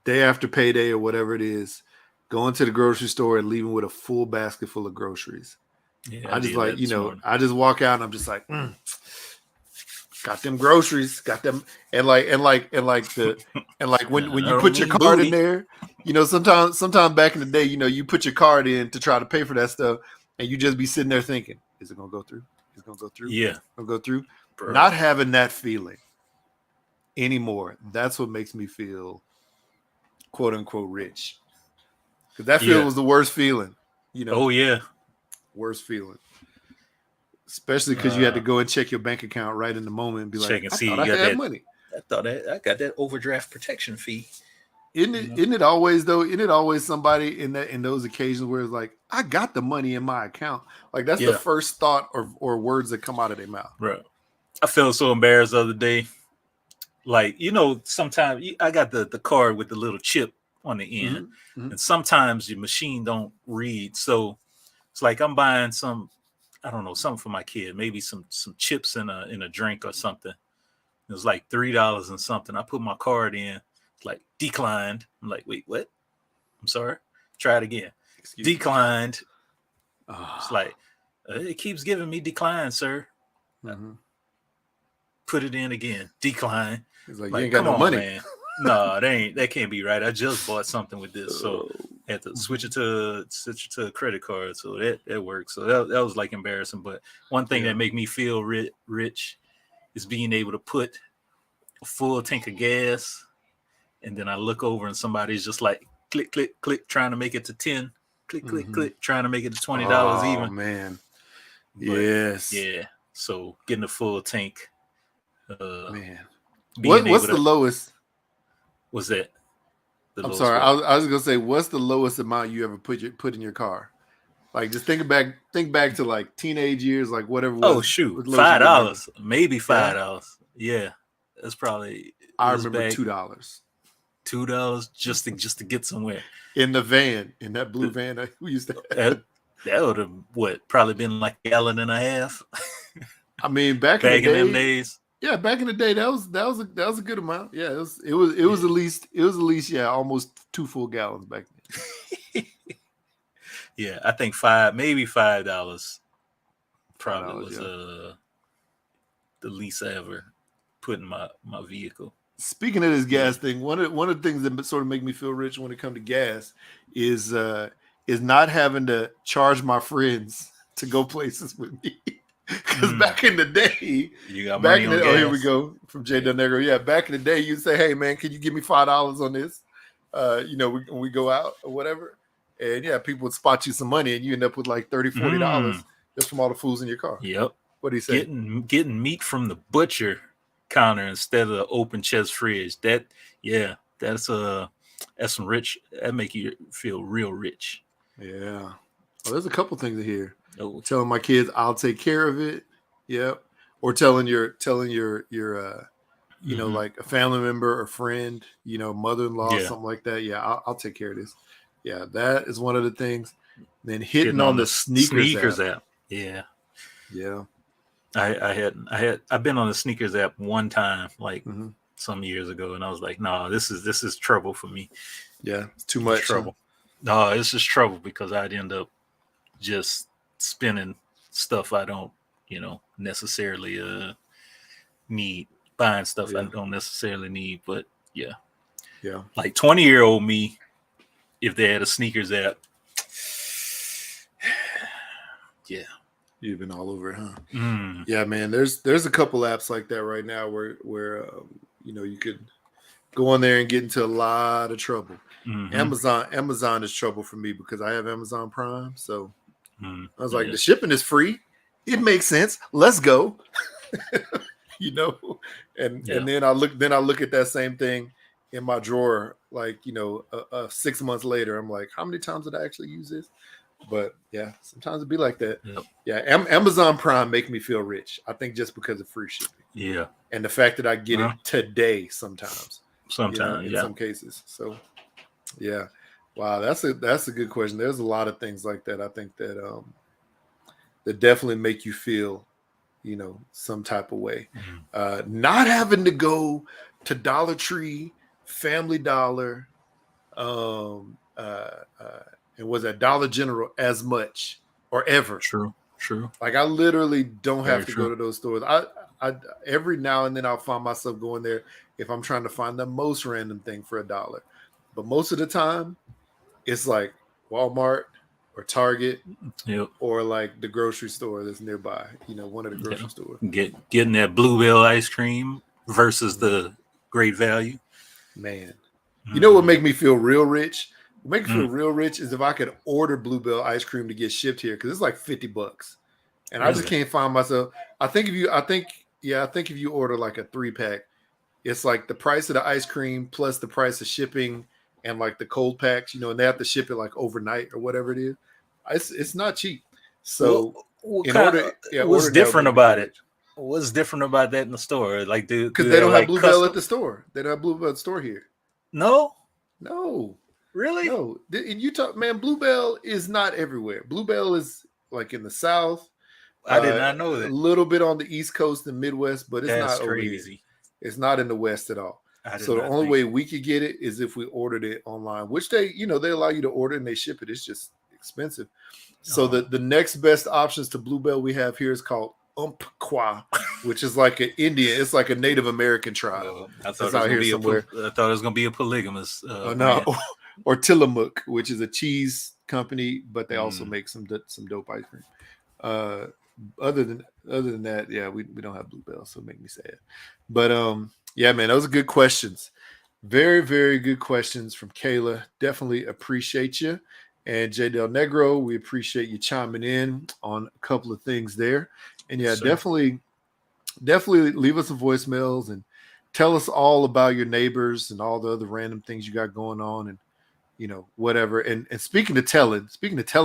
day after payday or whatever it is, going to the grocery store and leaving with a full basket full of groceries. Yeah, I just like I just walk out and I'm just like, got them groceries, got them, and when you put your card in there, sometimes back in the day, you put your card in to try to pay for that stuff, and you just be sitting there thinking, is it gonna go through? Is it gonna go through? Yeah, gonna go through. Bro. Not having that feeling anymore. That's what makes me feel quote unquote rich. Because that feeling was the worst feeling. Oh yeah. Worst feeling. Especially because you had to go and check your bank account right in the moment and be like, and see, I had money. I thought I got that overdraft protection fee. Isn't it always though? Isn't it always somebody in those occasions where it's like, I got the money in my account? Like that's the first thought or words that come out of their mouth. Bro, I felt so embarrassed the other day. Like, sometimes I got the card with the little chip on the end, and sometimes your machine don't read. So it's like I'm buying something for my kid, maybe some chips in a drink or something. It was like $3 and something. I put my card in, it's like declined. I'm like, wait, what? I'm sorry. Try it again. Declined. It's like it keeps giving me decline, sir. Put it in again. Decline. It's like you ain't got no money. Man. No, that can't be right. I just bought something with this, so I had to switch it to a credit card. So that works. So that was like embarrassing. But one thing that make me feel rich is being able to put a full tank of gas, and then I look over and somebody's just like click, click, click, trying to make it to 10. Click, click, click, trying to make it to $20 even. Oh man. But, yes. Yeah. So getting a full tank. Man. What's the lowest? What's that? I'm sorry. I was gonna say, what's the lowest amount you ever put in your car? Like, just think back to like teenage years, like whatever. Oh shoot, $5, maybe $5. Yeah, that's probably. I remember $2. $2 just to get somewhere in the van, in that blue van that we used to have. That would have probably been like a gallon and a half. I mean, back in them days. Yeah, back in the day, that was a good amount. Yeah, it was at least almost 2 full gallons back then. Yeah, I think maybe $5 probably was the least I ever put in my vehicle. Speaking of this gas thing, one of the things that sort of make me feel rich when it comes to gas is not having to charge my friends to go places with me. Because back in the day, you got money on gas. Here we go from Jay Del Negro. Yeah, back in the day, you'd say, "Hey man, can you give me $5 on this?" When we go out or whatever, and people would spot you some money, and you end up with like $30-$40 just from all the foods in your car. Yep. What do you say? Getting meat from the butcher counter instead of the open chest fridge. That's some rich. That make you feel real rich. Yeah. Well, there's a couple things in here. Oh. Telling my kids I'll take care of it. Yep. Or telling your like a family member or friend, mother-in-law, something like that. Yeah, I'll take care of this. Yeah, that is one of the things. Then hitting on the sneakers app. Yeah. Yeah. I've been on the sneakers app one time, like some years ago, and I was like, no, this is trouble for me. Yeah, it's too much trouble. No, it's just trouble because I'd end up just spending stuff I don't, necessarily need, buying stuff I don't necessarily need. But yeah, like 20-year-old me, if they had a sneakers app, yeah, you've been all over it, huh? Yeah, man. There's a couple apps like that right now where you could go on there and get into a lot of trouble. Amazon is trouble for me because I have Amazon Prime. So I was like, Yeah. the shipping is free. It makes sense. Let's go. And then I look at that same thing in my drawer, like 6 months later. I'm like, how many times did I actually use this? But yeah, sometimes it'd be like that. Yep. Yeah, Amazon Prime make me feel rich. I think just because of free shipping. Yeah. And the fact that I get it today sometimes. In some cases. So yeah. Wow, that's a good question. There's a lot of things like that. I think that that definitely make you feel, some type of way. Not having to go to Dollar Tree, Family Dollar, and was at Dollar General as much or ever. True. Like I literally don't have to go to those stores. I every now and then I'll find myself going there if I'm trying to find the most random thing for $1. But most of the time, it's like Walmart or Target, or like the grocery store that's nearby. One of the grocery stores. Getting that Bluebell ice cream versus the Great Value. Man, you know what make me feel real rich? What make me feel real rich is if I could order Bluebell ice cream to get shipped here because it's like $50, and I just can't find myself. I think if you order like a 3-pack, it's like the price of the ice cream plus the price of shipping and like the cold packs, and they have to ship it like overnight or whatever it is. It's not cheap. So what's different about it? What's different about that in the store? Like, because they don't have Bluebell at the store. They don't have Bluebell at the store here. No, really, no. In Utah, man, Bluebell is not everywhere. Bluebell is like in the South. I did not know that. A little bit on the East Coast and Midwest, but it's not crazy. Over here. It's not in the West at all. So the only way we could get it is if we ordered it online, which they allow you to order and they ship it. It's just expensive. So the next best options to Bluebell we have here is called Umpqua, which is like an Indian. It's like a Native American tribe. I thought it was going to be a polygamous. No, or Tillamook, which is a cheese company, but they also make some dope ice cream. Other than that, yeah, we don't have Bluebell, so it make me sad. But yeah, man, those are good questions. Very, very good questions from Kayla. Definitely appreciate you. And J Del Negro, we appreciate you chiming in on a couple of things there. And yeah, definitely leave us some voicemails and tell us all about your neighbors and all the other random things you got going on and whatever. And speaking of telling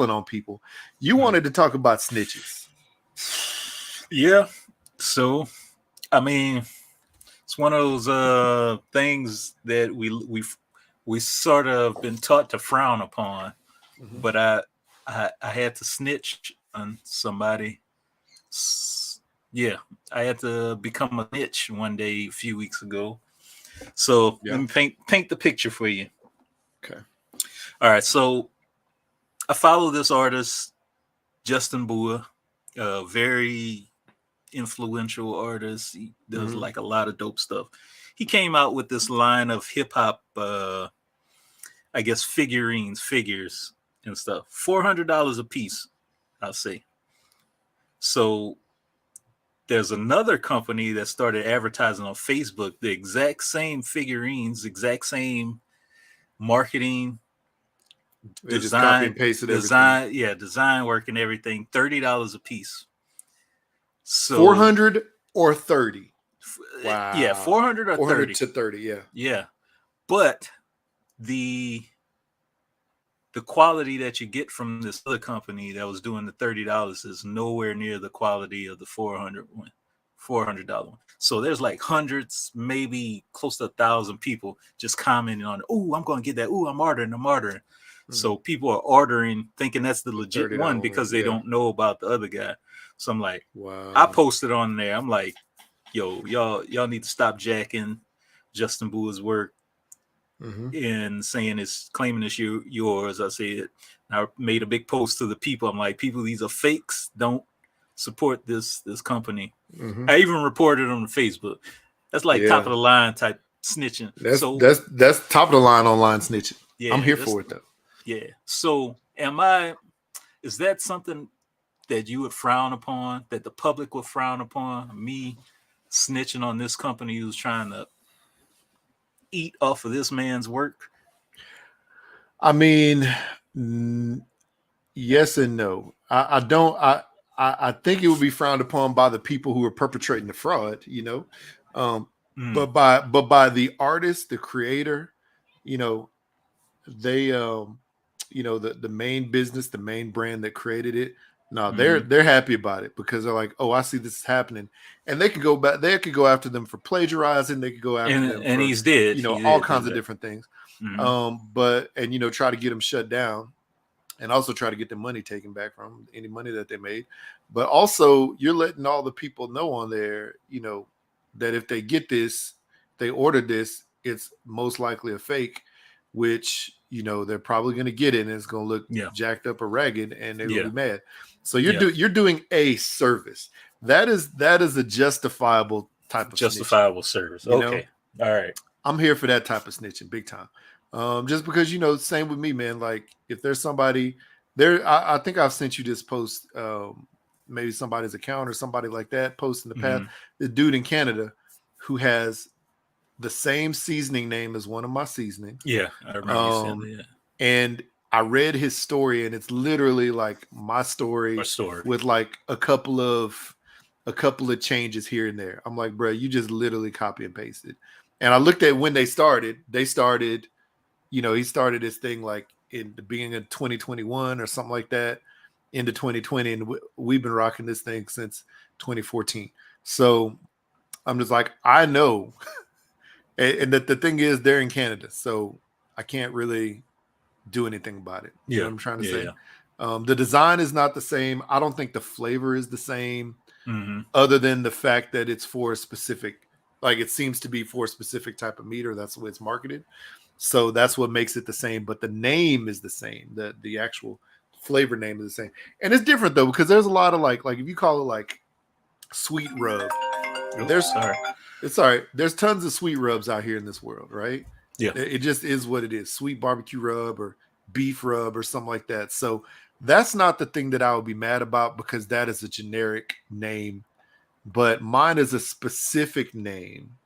on people, you wanted to talk about snitches. Yeah. So I mean, it's one of those things that we sort of been taught to frown upon. But I had to snitch on somebody. Yeah, I had to become a snitch one day a few weeks ago. So let me paint the picture for you. Okay. All right. So I follow this artist, Justin Boer, a very influential artist. He does like a lot of dope stuff. He came out with this line of hip hop, I guess figures and stuff. $400 a piece, I'll say. So there's another company that started advertising on Facebook the exact same figurines, exact same marketing, they just copy and pasted everything. Design work and everything. $30 a piece. So 400 or 30. Wow. Yeah, 400 or 400 30 to 30. Yeah. Yeah, but the quality that you get from this other company that was doing the $30 is nowhere near the quality of the $400 one. So there's like hundreds, maybe close to 1,000 people just commenting on, "Oh, I'm going to get that. Oh, I'm ordering." So people are ordering thinking that's the legit one because they don't know about the other guy. So I'm like, wow. I posted on there. I'm like, yo, y'all need to stop jacking Justin Boer's work. And saying it's claiming it's yours. I said, I made a big post to the people. I'm like, people, these are fakes. Don't support this company. I even reported on Facebook. That's like top of the line type snitching. That's top of the line online snitching. Yeah, I'm here for it though. Yeah. So is that something that you would frown upon, that the public would frown upon? Me snitching on this company who's trying to eat off of this man's work? I mean, yes and no. I don't. I think it would be frowned upon by the people who are perpetrating the fraud. But by the artist, the creator, you know, they the main business, the main brand that created it. No, they're happy about it because they're like, oh, I see this is happening, and they could go back. They could go after them for plagiarizing. They could go after them and for he's dead. all kinds of different things. But try to get them shut down, and also try to get the money taken back from them, any money that they made. But also, you're letting all the people know on there, that if they get this, they order this, it's most likely a fake, which they're probably going to get it, and it's going to look jacked up or ragged, and they're going to be mad. So you're doing a service. That is a justifiable type of justifiable service. Okay, all right. I'm here for that type of snitching, big time. Just because same with me, man. Like if there's somebody there, I think I've sent you this post, maybe somebody's account or somebody like that post in the past. The dude in Canada who has the same seasoning name as one of my seasonings. Yeah, I remember you saying that. And I read his story, and it's literally like my story with like a couple of changes here and there. I'm like, bro, you just literally copy and pasted. And I looked at when they started. He started this thing like in the beginning of 2021 or something like that, into 2020, and we've been rocking this thing since 2014. So I'm just like, I know. And the thing is, they're in Canada, so I can't really do anything about it. You know what I'm trying to say? Yeah. The design is not the same. I don't think the flavor is the same, other than the fact that it's for a specific, like it seems to be for a specific type of meat, or that's the way it's marketed. So that's what makes it the same. But the name is the same. The actual flavor name is the same. And it's different though, because there's a lot of like if you call it like sweet rub, it's all right. There's tons of sweet rubs out here in this world, right? Yeah. It just is what it is. Sweet barbecue rub or beef rub or something like that. So that's not the thing that I would be mad about, because that is a generic name. But mine is a specific name.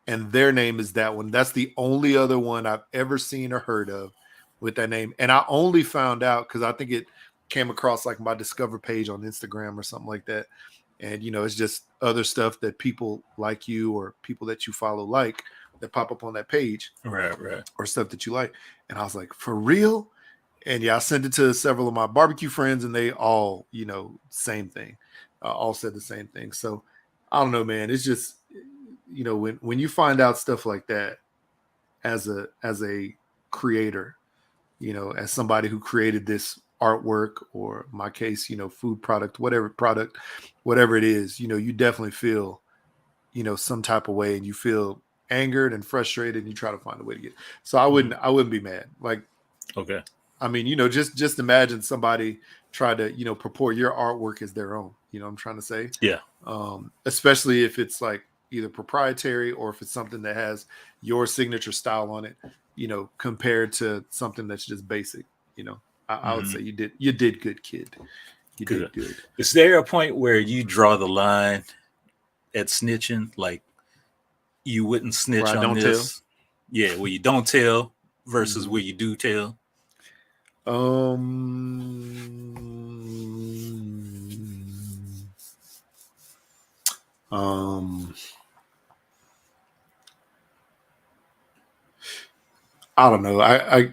And their name is that one. That's the only other one I've ever seen or heard of with that name. And I only found out because I think it came across like my Discover page on Instagram or something like that. And, it's just other stuff that people like you or people that you follow that pop up on that page. Right. Or stuff that you like. And I was like, for real? And yeah, I sent it to several of my barbecue friends, and they all, same thing. All said the same thing. So I don't know, man. It's just, when you find out stuff like that as a creator, as somebody who created this artwork, or in my case, food product, whatever it is, you definitely feel, some type of way, and you feel angered and frustrated, and you try to find a way to get it. So I wouldn't be mad. Like, okay. I mean, just imagine somebody try to, purport your artwork as their own, what I'm trying to say? Yeah. Especially if it's like either proprietary, or if it's something that has your signature style on it, compared to something that's just basic, I would say you did good, kid. You did good. Is there a point where you draw the line at snitching? Like you wouldn't snitch on this? Tell? Yeah, where you don't tell versus where you do tell. I don't know.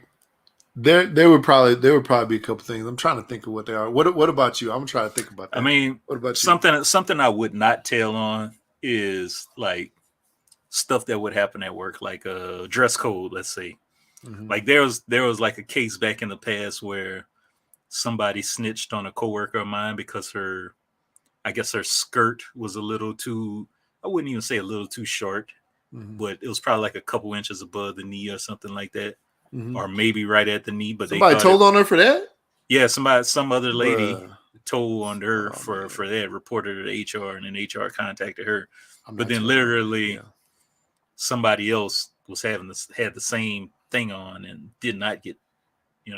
There would probably be a couple things. I'm trying to think of what they are. What about you? I'm trying to think about that. I mean, what about you? Something I would not tell on is like stuff that would happen at work, like a dress code, let's say. Like there was like a case back in the past where somebody snitched on a coworker of mine because her skirt was a little too, I wouldn't even say a little too short, but it was probably like a couple inches above the knee or something like that. Or maybe right at the knee, but somebody told on her for that. Yeah, some other lady told on her for that, reported her to HR, and then HR contacted her. But then literally, somebody else had the same thing on and did not get,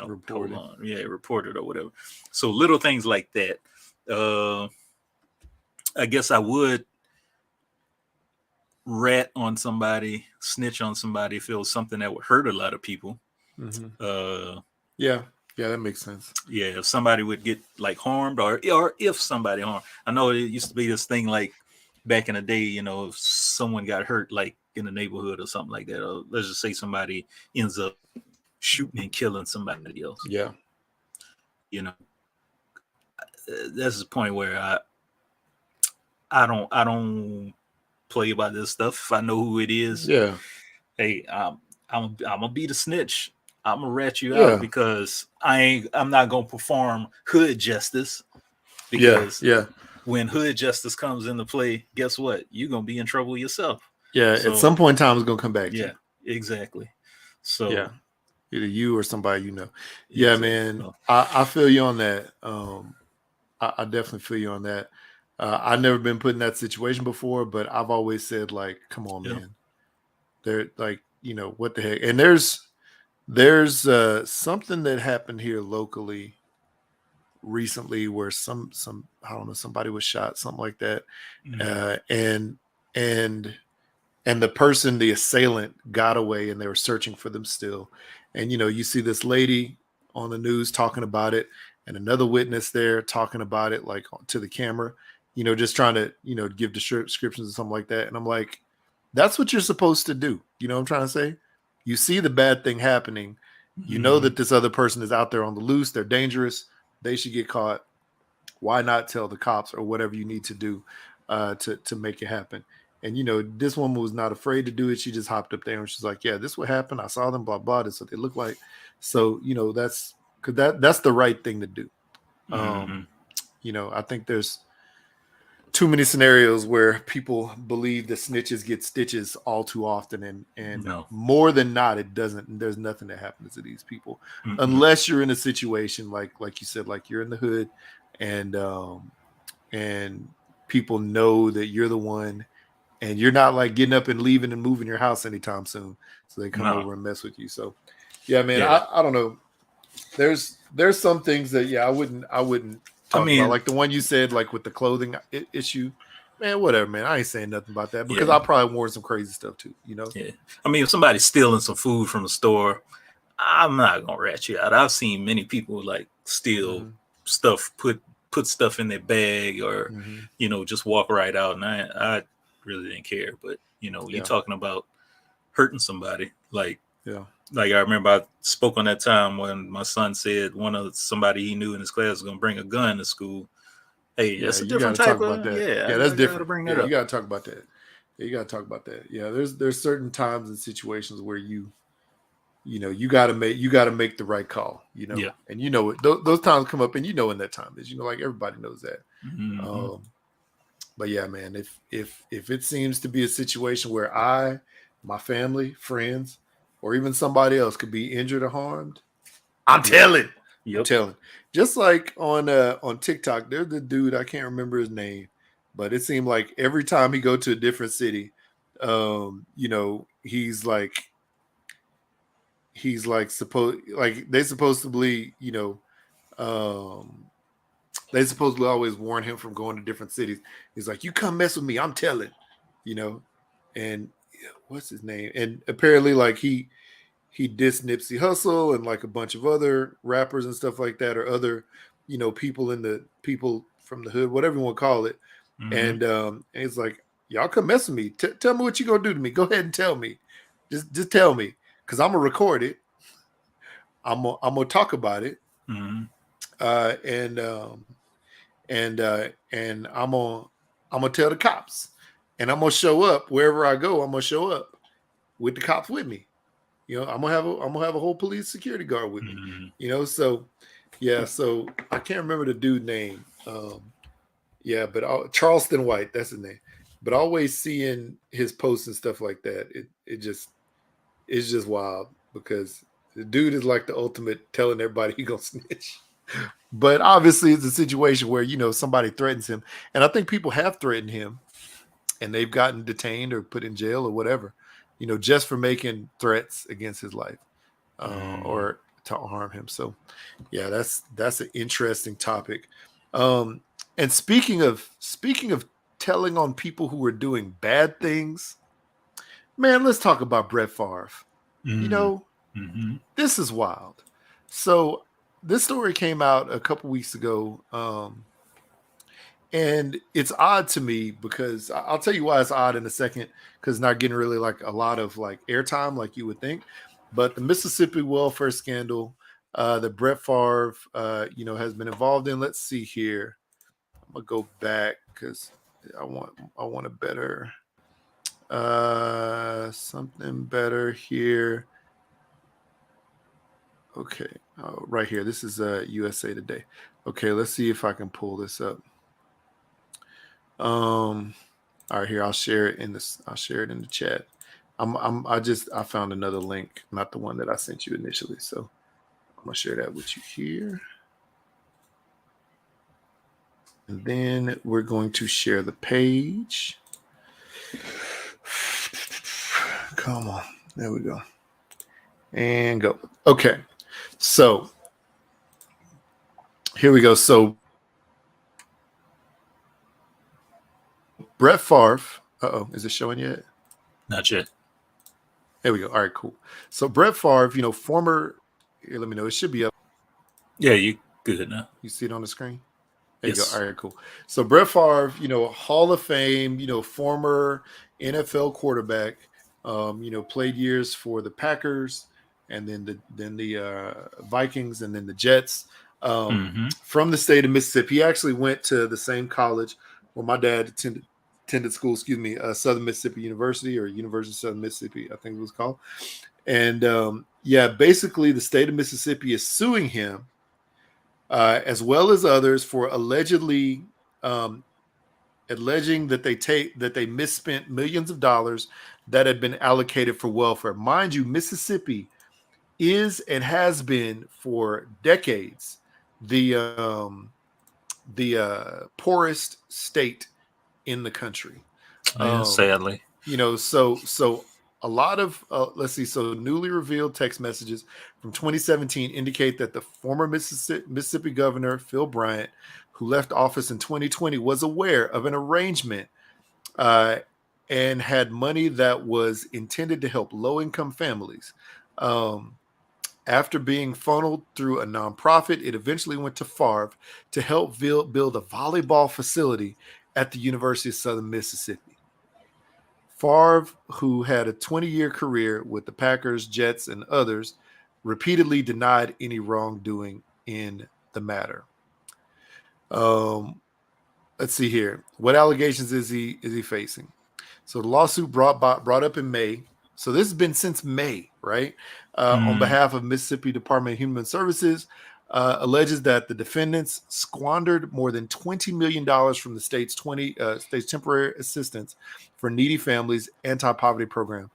reported on. Yeah, reported or whatever. So little things like that. I guess I would rat on somebody, snitch on somebody if it was something that would hurt a lot of people. Yeah, that makes sense. Yeah, if somebody would get like harmed, or if somebody harmed, I know it used to be this thing like back in the day. If someone got hurt, like in the neighborhood or something like that, or let's just say somebody ends up shooting and killing somebody else. Yeah, That's the point where I don't play by this stuff. If I know who it is, yeah, hey, I'm gonna be the snitch. I'm gonna rat you Yeah. out because I'm not gonna perform hood justice. Because yeah. when hood justice comes into play, guess what? You're gonna be in trouble yourself. Yeah, So, at some point in time, it's gonna come back to you. Yeah, exactly. So Yeah, either you or somebody you know. Yeah, exactly. man, So, I feel you on that. I definitely feel you on that. I've never been put in that situation before, but I've always said, like, come on, Yeah. man. They're like, what the heck? And there's something that happened here locally recently where some I don't know, somebody was shot, something like that. And the person, the assailant, got away, and they were searching for them still. And you see this lady on the news talking about it, and another witness there talking about it, like to the camera, just trying to give descriptions or something like that. And I'm like, that's what you're supposed to do. You know what I'm trying to say? You see the bad thing happening, you know that this other person is out there on the loose, they're dangerous, they should get caught. Why not tell the cops or whatever you need to do to make it happen? And this woman was not afraid to do it. She just hopped up there and she's like, yeah, this what happened. I saw them, blah, blah. This is what they look like. So, that's the right thing to do. I think there's too many scenarios where people believe that snitches get stitches all too often. And No. more than not, it doesn't. There's nothing that happens to these people unless you're in a situation like you said, like you're in the hood and people know that you're the one. And you're not like getting up and leaving and moving your house anytime soon. So they come over and mess with you. So yeah, man, Yeah. I don't know. There's some things that, I wouldn't talk about. Like the one you said, like with the clothing issue, man, whatever, man. I ain't saying nothing about that because I probably wore some crazy stuff too, Yeah. I mean, if somebody's stealing some food from the store, I'm not going to rat you out. I've seen many people like steal stuff, put stuff in their bag or, just walk right out. And I really didn't care, but you're talking about hurting somebody. Like I remember I spoke on that time when my son said somebody he knew in his class was going to bring a gun to school. Hey, that's a different type of that. Yeah, that's different. Bring that up. You got to talk about that. You got to talk about that. Yeah, there's certain times and situations where you got to make the right call. And those times come up, and when that time is. Like everybody knows that. But yeah, man, if it seems to be a situation where my family, friends, or even somebody else could be injured or harmed, I'm telling. I'm telling. Just like on TikTok, there's the dude, I can't remember his name, but it seemed like every time he go to a different city, he's they supposedly, they supposedly always warn him from going to different cities. He's like, you come mess with me, I'm telling, and what's his name? And apparently like he dissed Nipsey Hussle and like a bunch of other rappers and stuff like that, or other, people from the hood, whatever you want to call it. And he's like, y'all come mess with me. Tell me what you gonna do to me. Go ahead and tell me. Just tell me. Cause I'm gonna record it. I'm gonna talk about it. And I'm gonna tell the cops, and I'm gonna show up wherever I go. I'm gonna show up with the cops with me. I'm gonna have a whole police security guard with me. So yeah. So I can't remember the dude name. But Charleston White, that's his name. But always seeing his posts and stuff like that, it's just wild because the dude is like the ultimate telling everybody he gonna snitch. But obviously it's a situation where, somebody threatens him. And I think people have threatened him and they've gotten detained or put in jail or whatever, just for making threats against his life or to harm him. So yeah, that's an interesting topic. And speaking of telling on people who are doing bad things, man, let's talk about Brett Farve. Mm-hmm. This is wild. So this story came out a couple weeks ago. And it's odd to me because I'll tell you why it's odd in a second, because it's not getting really like a lot of like airtime like you would think. But the Mississippi welfare scandal that Brett Favre, has been involved in. Let's see here. I'm gonna go back because I want a better something better here. Okay, right here. This is USA Today. Okay, let's see if I can pull this up. All right, here I'll share it in this. I'll share it in the chat. I found another link, not the one that I sent you initially. So I'm gonna share that with you here. And then we're going to share the page. Come on. There we go. And go. Okay. So here we go. So Brett Favre. Is it showing yet? Not yet. There we go. All right, cool. So Brett Favre, former. Here, let me know. It should be up. Yeah, you good now. You see it on the screen? There Yes. you go. All right, cool. So Brett Favre, Hall of Fame, former NFL quarterback, played years for the Packers and then the Vikings and then the Jets. From the state of Mississippi. He actually went to the same college where my dad attended school, Southern Mississippi University, or University of Southern Mississippi, I think it was called. And basically the state of Mississippi is suing him as well as others for alleging that they misspent millions of dollars that had been allocated for welfare. Mind you, Mississippi is and has been for decades the poorest state in the country. Sadly. So a lot of let's see. So newly revealed text messages from 2017 indicate that the former Mississippi governor Phil Bryant, who left office in 2020, was aware of an arrangement and had money that was intended to help low-income families. After being funneled through a nonprofit, it eventually went to Farve to help build a volleyball facility at the University of Southern Mississippi. Farve, who had a 20-year career with the Packers, Jets, and others, repeatedly denied any wrongdoing in the matter. Let's see here. What allegations is he facing? So the lawsuit brought up in May. So this has been since May, right? On behalf of Mississippi Department of Human Services, alleges that the defendants squandered more than $20 million from the state's temporary assistance for needy families anti-poverty program.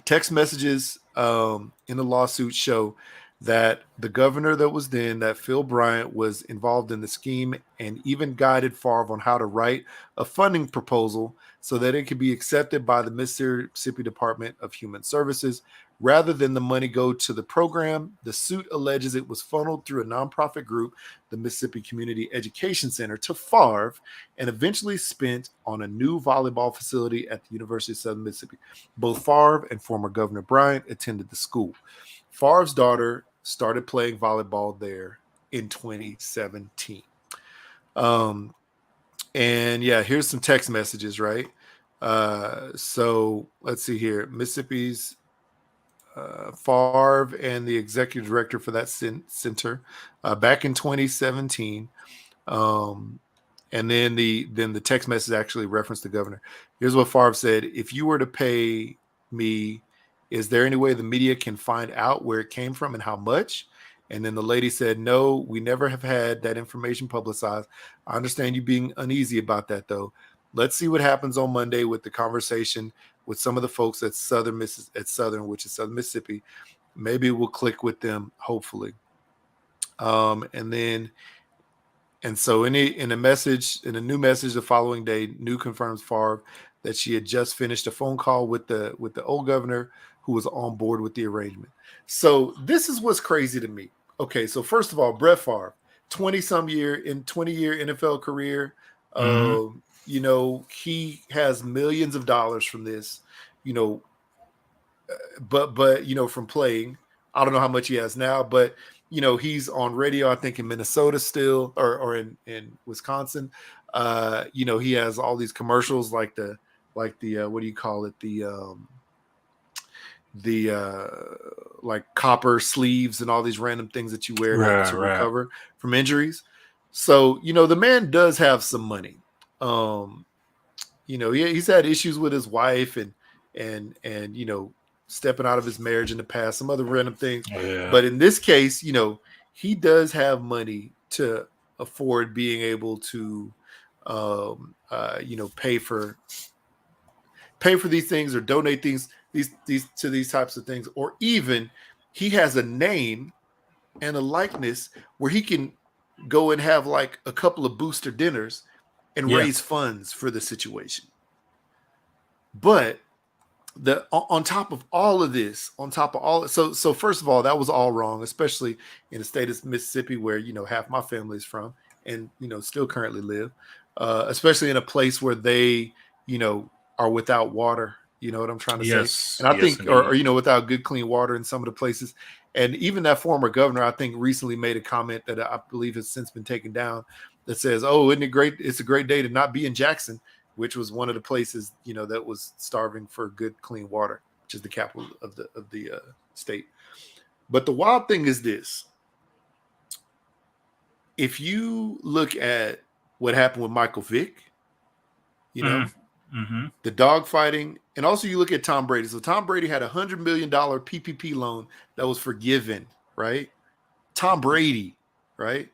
Text messages in the lawsuit show that the governor that was then, that Phil Bryant, was involved in the scheme and even guided Favre on how to write a funding proposal so that it could be accepted by the Mississippi Department of Human Services. Rather than the money go to the program, the suit alleges it was funneled through a nonprofit group, the Mississippi Community Education Center, to Favre and eventually spent on a new volleyball facility at the University of Southern Mississippi. Both Favre and former Governor Bryant attended the school. Favre's daughter started playing volleyball there in 2017. And yeah, here's some text messages, right? So let's see here. Mississippi's Favre and the executive director for that center back in 2017. And then the text message actually referenced the governor. Here's what Favre said: "If you were to pay me, is there any way the media can find out where it came from and how much?" And then the lady said, "No, we never have had that information publicized. I understand you being uneasy about that, though. Let's see what happens on Monday with the conversation with some of the folks at Southern, which is Southern Mississippi. Maybe we'll click with them, hopefully." And so in a new message the following day, New confirms Favre that she had just finished a phone call with the old governor, who was on board with the arrangement. So this is what's crazy to me. Okay, so first of all, Brett Favre, 20-year NFL career. He has millions of dollars from this. but you know, from playing, I don't know how much he has now, but you know, he's on radio, I think in Minnesota still, or in Wisconsin. You know, he has all these commercials like the what do you call it? The like copper sleeves and all these random things that you wear to recover from injuries. So, you know, the man does have some money. You know, he's had issues with his wife and you know, stepping out of his marriage in the past, some other random things. But in this case, you know, he does have money to afford being able to you know, pay for these things or donate these to these types of things, or even he has a name and a likeness where he can go and have like a couple of booster dinners and raise funds for the situation. But on top of all of this, so first of all, that was all wrong, especially in the state of Mississippi, where, you know, half my family is from and, you know, still currently live, especially in a place where they, you know, are without water. You know what I'm trying to say? And I think, or, you know, without good, clean water in some of the places. And even that former governor, I think, recently made a comment that I believe has since been taken down that says, "Oh, isn't it great? It's a great day to not be in Jackson," which was one of the places, you know, that was starving for good, clean water, which is the capital of the state. But the wild thing is this: if you look at what happened with Michael Vick, you know, the dog fighting, and also you look at Tom Brady. So Tom Brady had $100 million PPP loan that was forgiven, right? Tom Brady, right?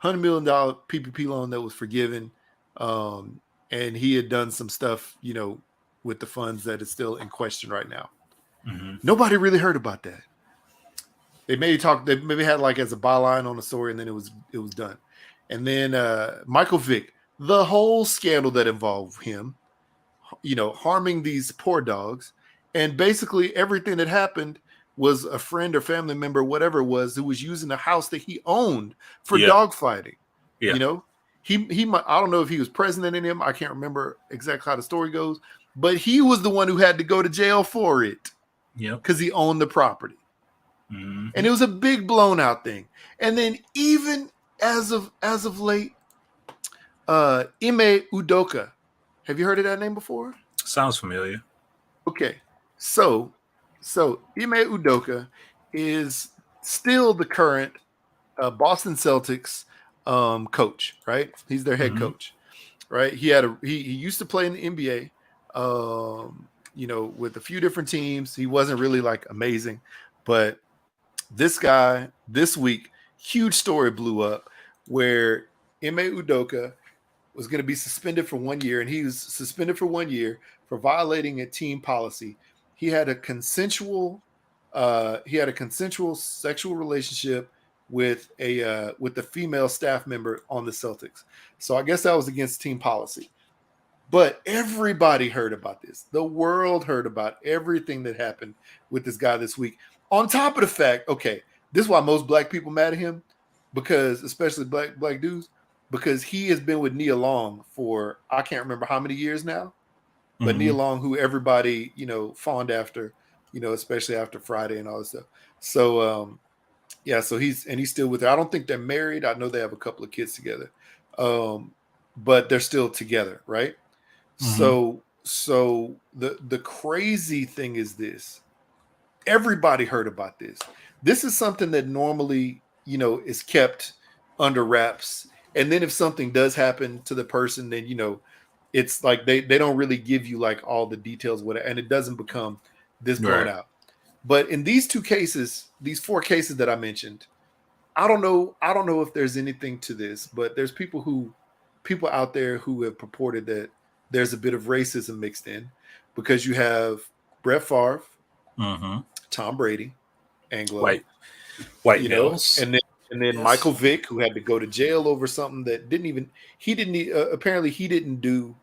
$100 million PPP loan that was forgiven. And he had done some stuff, you know, with the funds that is still in question right now. Nobody really heard about that. They maybe had like as a byline on the story, and then it was done. And then Michael Vick, the whole scandal that involved him, you know, harming these poor dogs, and basically everything that happened was a friend or family member, whatever it was, who was using the house that he owned for dog fighting. You know, he I don't know if he was president in him. I can't remember exactly how the story goes, but he was the one who had to go to jail for it. Because he owned the property. And it was a big blown out thing. And then even as of late, Ime Udoka. Have you heard of that name before? Sounds familiar. Okay. So Ime Udoka is still the current Boston Celtics coach, right? He's their head coach, right? He used to play in the NBA, you know, with a few different teams. He wasn't really like amazing, but this guy this week, huge story blew up where Ime Udoka was going to be suspended for 1 year, and he was suspended for 1 year for violating a team policy. He had a consensual sexual relationship with the female staff member on the Celtics. So I guess that was against team policy. But everybody heard about this. The world heard about everything that happened with this guy this week. On top of the fact, okay, this is why most black people mad at him, because especially black dudes, because he has been with Nia Long for I can't remember how many years now, but Nia Long, who everybody, you know, fawned after, you know, especially after Friday and all this stuff. So so he's still with her. I don't think they're married. I know they have a couple of kids together, but they're still together, right? So the crazy thing is this: everybody heard about this. This is something that normally, you know, is kept under wraps. And then if something does happen to the person, then, you know, it's like they don't really give you like all the details, and it doesn't become this blown out. But in these two cases, these four cases that I mentioned, I don't know if there's anything to this, but there's people out there who have purported that there's a bit of racism mixed in, because you have Brett Favre, Tom Brady, Anglo, white you know, males, and then Michael Vick, who had to go to jail over something that apparently he didn't do.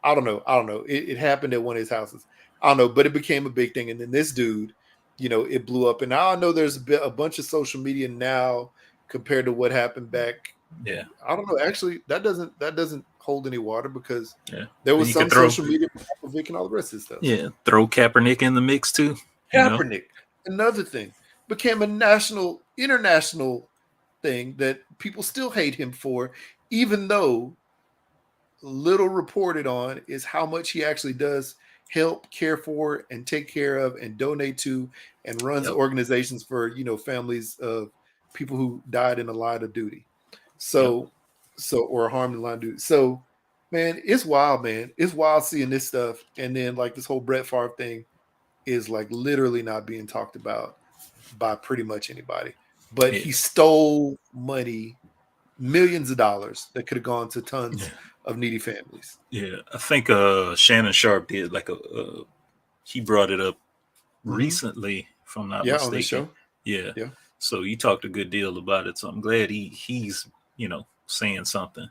I don't know. It happened at one of his houses. I don't know, but it became a big thing. And then this dude, you know, it blew up. And now I know there's a bunch of social media now compared to what happened back. Yeah, I don't know. Actually, that doesn't hold any water, because there was some social media with Michael Vick and all the rest of this stuff. Yeah, throw Kaepernick in the mix too. Kaepernick, another thing, became a international thing that people still hate him for, even though little reported on is how much he actually does help, care for, and take care of, and donate to, and runs organizations for families of people who died in the line of duty. So or harmed in the line of duty. So, man, it's wild, man. It's wild seeing this stuff, and then like this whole Brett Favre thing is like literally not being talked about by pretty much anybody. But he stole money, millions of dollars that could have gone to tons of needy families. Yeah, I think Shannon Sharp did like he brought it up recently, if I'm not mistaken. On the show. Yeah. So he talked a good deal about it. So I'm glad he's saying something.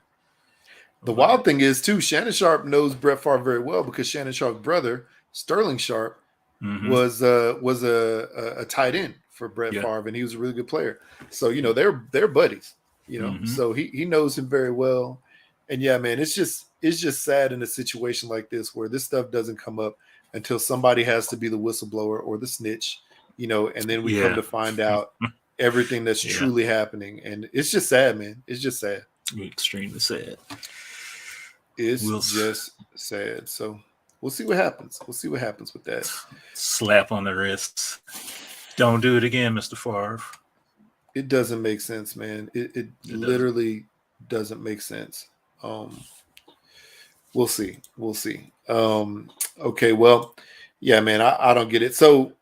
The wild thing is too, Shannon Sharp knows Brett Favre very well because Shannon Sharp's brother, Sterling Sharp, was a tight end for Brett Favre, and he was a really good player. So they're buddies. So he knows him very well. And yeah, man, it's just sad in a situation like this where this stuff doesn't come up until somebody has to be the whistleblower or the snitch, and then we come to find out everything that's truly happening. And it's just sad, man. It's just sad. Extremely sad. It's just sad. So we'll see what happens. We'll see what happens with that. Slap on the wrist. Don't do it again, Mr. Farve. It doesn't make sense, man. It literally doesn't make sense. We'll see. Okay, well, yeah, man, I don't get it. So,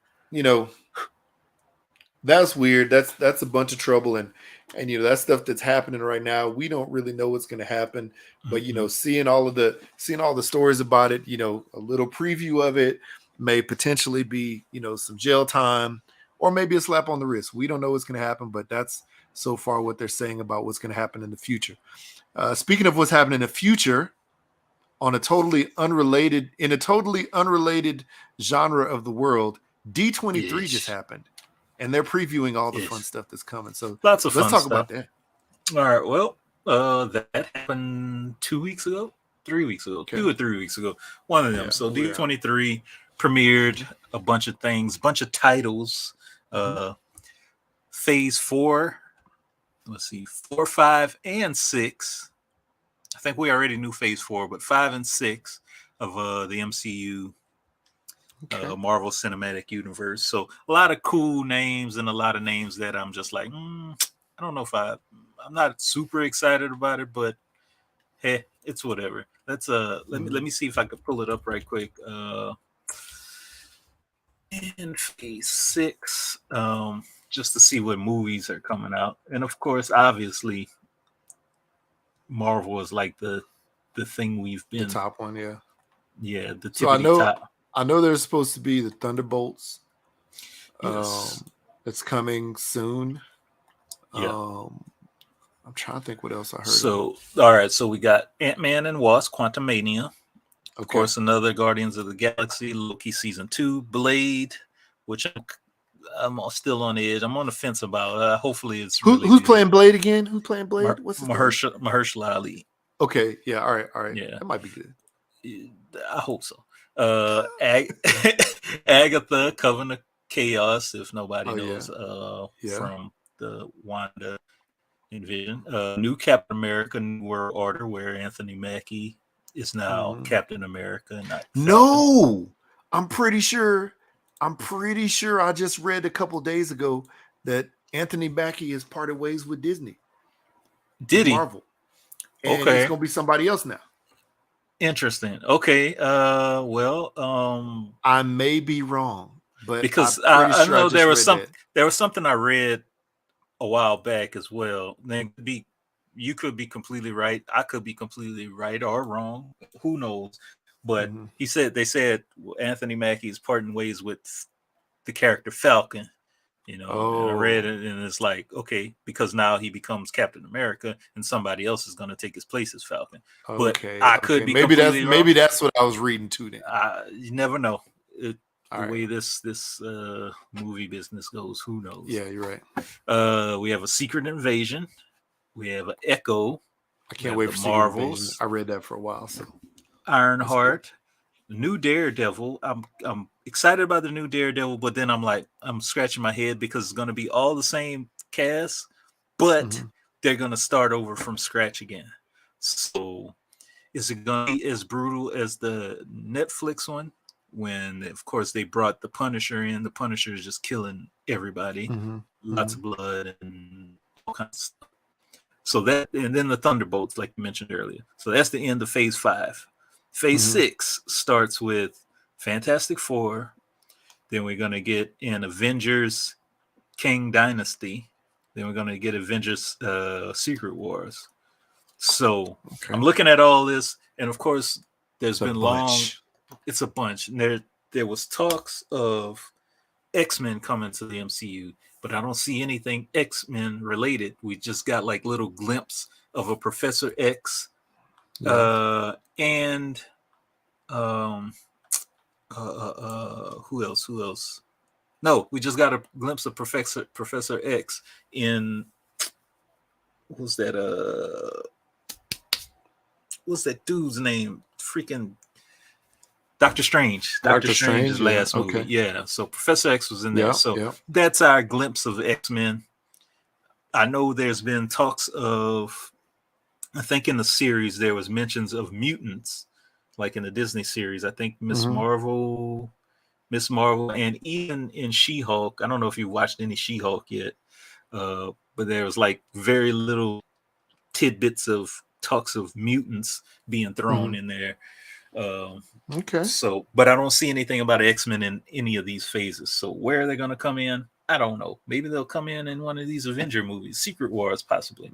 that's weird. That's a bunch of trouble, and that stuff that's happening right now. We don't really know what's going to happen, but seeing all the stories about it, a little preview of it may potentially be some jail time or maybe a slap on the wrist. We don't know what's going to happen, but that's so far what they're saying about what's going to happen in the future. Speaking of what's happening in the future, in a totally unrelated genre of the world, D23 just happened, and they're previewing all the fun stuff that's coming. So lots of fun let's talk stuff about that. All right. Well, that happened 2 weeks ago, 3 weeks ago, 2 or 3 weeks ago, one of them. So D23 premiered a bunch of things, bunch of titles. Phase 4. Let's see, 4, 5, and 6. I think we already knew Phase 4, but 5 and 6 of the MCU, Marvel Cinematic Universe. So a lot of cool names and a lot of names that I'm just like, I don't know if I'm not super excited about it, but hey, it's whatever. Let's let me see if I could pull it up right quick. In Phase 6, just to see what movies are coming out. And of course, obviously, Marvel is like the thing we've been. The top one, yeah. Yeah, the top. I know there's supposed to be the Thunderbolts. Yes. It's coming soon. Yeah. I'm trying to think what else I heard. So, all right. So we got Ant-Man and Wasp, Quantumania. Of course, another Guardians of the Galaxy, Loki Season 2, Blade, which I'm still on the edge. I'm on the fence about. Hopefully, it's really who's good. playing Blade again? Who's playing Blade? What's his name? Mahershala Ali. Okay, yeah, all right. Yeah, that might be good. I hope so. Agatha, Coven of Chaos, if nobody knows, from the Wanda Vision. New Captain America, New World Order, where Anthony Mackie is now Captain America. No, I'm pretty sure I just read a couple days ago that Anthony Mackie has parted ways with Disney. Did he? Marvel. And it's gonna be somebody else now. Interesting. Okay. I may be wrong, but because I know there was something I read a while back as well. Then you could be completely right. I could be completely right or wrong. Who knows? But they said Anthony Mackie is parting ways with the character Falcon. And I read it, and it's like, okay, because now he becomes Captain America, and somebody else is going to take his place as Falcon. But I could be maybe that's what I was reading too. Then you never know. Way this movie business goes, who knows? Yeah, you're right. We have a Secret Invasion. We have an Echo. I can't wait for Marvels. I read that for a while. So Ironheart. new Daredevil. I'm excited about the new Daredevil, but then I'm scratching my head because it's going to be all the same cast, but they're going to start over from scratch again. So is it going to be as brutal as the Netflix one? When, of course, they brought the Punisher in. The Punisher is just killing everybody. Lots of blood and all kinds of stuff. So that, and then the Thunderbolts, like you mentioned earlier. So that's the end of Phase 5. Phase 6 starts with Fantastic Four. Then we're going to get in Avengers King Dynasty. Then we're going to get Avengers Secret Wars. So I'm looking at all this, and of course, there's been it's a bunch. And there was talks of X-Men coming to the MCU, but I don't see anything X-Men related. We just got like little glimpse of a Professor X, and who else? No, we just got a glimpse of Professor X in what's that dude's name? Freaking Doctor Strange. Doctor Strange's last movie. Yeah. So Professor X was in there. That's our glimpse of X-Men. I know there's been talks of, I think in the series there was mentions of mutants, like in the Disney series. I think Miss Marvel, and even in She-Hulk. I don't know if you watched any She-Hulk yet, but there was like very little tidbits of talks of mutants being thrown in there. So, but I don't see anything about X-Men in any of these phases. So where are they going to come in? I don't know. Maybe they'll come in one of these Avenger movies, Secret Wars, possibly.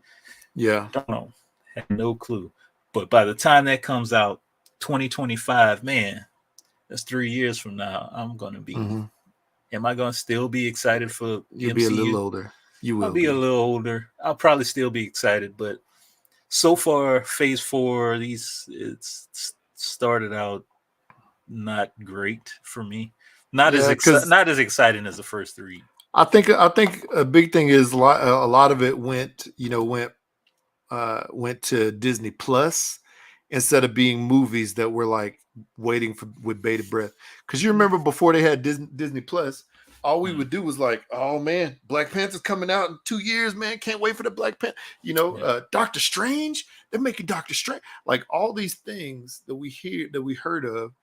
Yeah. Don't know. Have no clue. But by the time that comes out, 2025, man, that's 3 years from now. I'm going to be, am I going to still be excited for You'll MCU? be a little older. You will I'll be a little older. I'll probably still be excited, but so far, Phase 4, it's started out not great for me. Not as exciting as the first 3. I think a big thing is a lot of it went to Disney Plus instead of being movies that were like waiting with bated breath. Because you remember before they had Disney Plus, all we would do was like, oh man, Black Panther's coming out in 2 years, man. Can't wait for the Black Panther. Doctor Strange, they're making Doctor Strange. Like all these things that we heard of.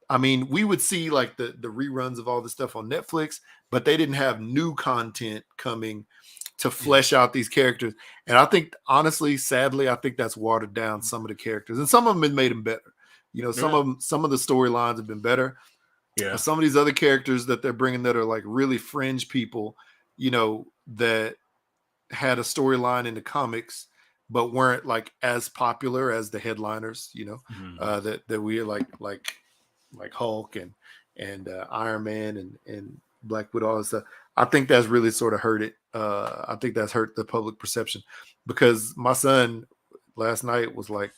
I mean, we would see like the reruns of all the stuff on Netflix, but they didn't have new content coming to flesh out these characters. And I think, honestly, sadly, I think that's watered down some of the characters, and some of them have made them better. Some of the storylines have been better. Yeah. But some of these other characters that they're bringing that are like really fringe people, that had a storyline in the comics, but weren't like as popular as the headliners, that we like Hulk and Iron Man and Black Widow, all this stuff. I think that's really sort of hurt it. I think that's hurt the public perception, because my son last night was like,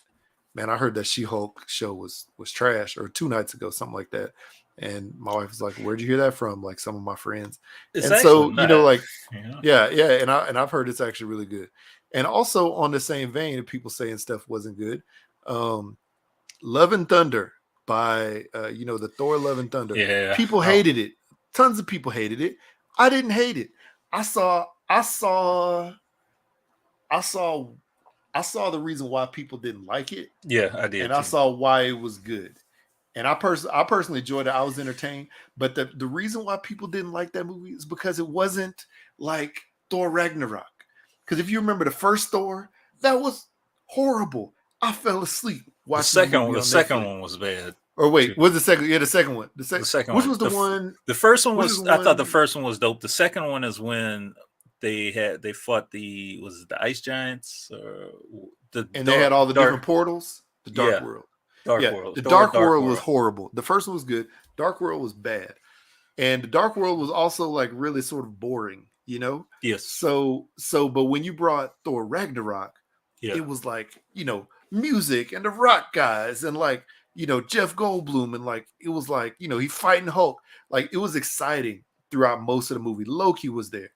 man, I heard that She-Hulk show was trash, or 2 nights ago, something like that. And my wife was like, where'd you hear that from? Like some of my friends. And so, and I've heard it's actually really good. And also on the same vein of people saying stuff wasn't good, Love and Thunder by the Thor Love and Thunder. Yeah. People hated it. Tons of people hated it. I didn't hate it. I saw the reason why people didn't like it. Yeah, I did. And I saw why it was good. And I personally enjoyed it. I was entertained. But the reason why people didn't like that movie is because it wasn't like Thor Ragnarok. Because if you remember the first Thor, that was horrible. I fell asleep watching the second one was bad. Or wait, what's the second? Yeah, the second one. The second which one. Was the one? The first one was. I thought the first one was dope. The second one is when they fought the Ice Giants, they had all the different portals. The Dark World. World. The Dark World was horrible. The first one was good. Dark World was bad, and the Dark World was also like really sort of boring. Yes. So, but when you brought Thor Ragnarok, it was like music and the rock guys and like. Jeff Goldblum, and like it was like he fighting Hulk. Like it was exciting throughout most of the movie. Loki was there,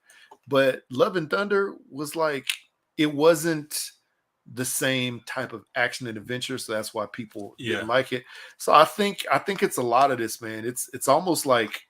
but Love and Thunder was like it wasn't the same type of action and adventure, so that's why people Yeah. didn't like it. So I think it's a lot of this, man. It's almost like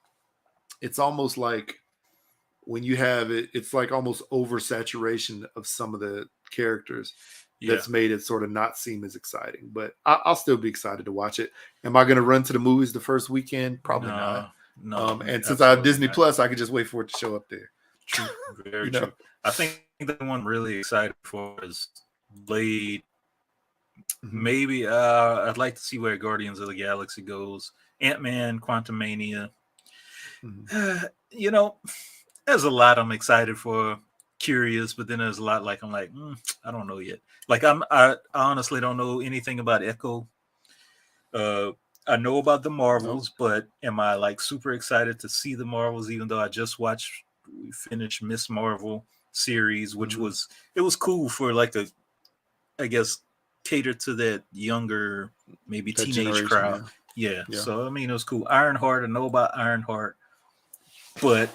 when you have it, it's like almost oversaturation of some of the characters that's made it sort of not seem as exciting. But I'll still be excited to watch it. Am I going to run to the movies the first weekend? Probably not. No, and since I have Disney Plus, I could just wait for it to show up there. True, very true. I think the one I'm really excited for is Blade. Mm-hmm. Maybe I'd like to see where Guardians of the Galaxy goes. Ant-Man, Quantumania. Mm-hmm. There's a lot I'm excited for, curious, but then there's a lot like I'm like, I don't know yet. Like I honestly don't know anything about Echo. I know about the Marvels, but am I like super excited to see the Marvels? Even though I just finished Miss Marvel series, which was cool for like I guess cater to that younger, maybe that teenage crowd. Yeah. So I mean, it was cool. Ironheart, I know about Ironheart, but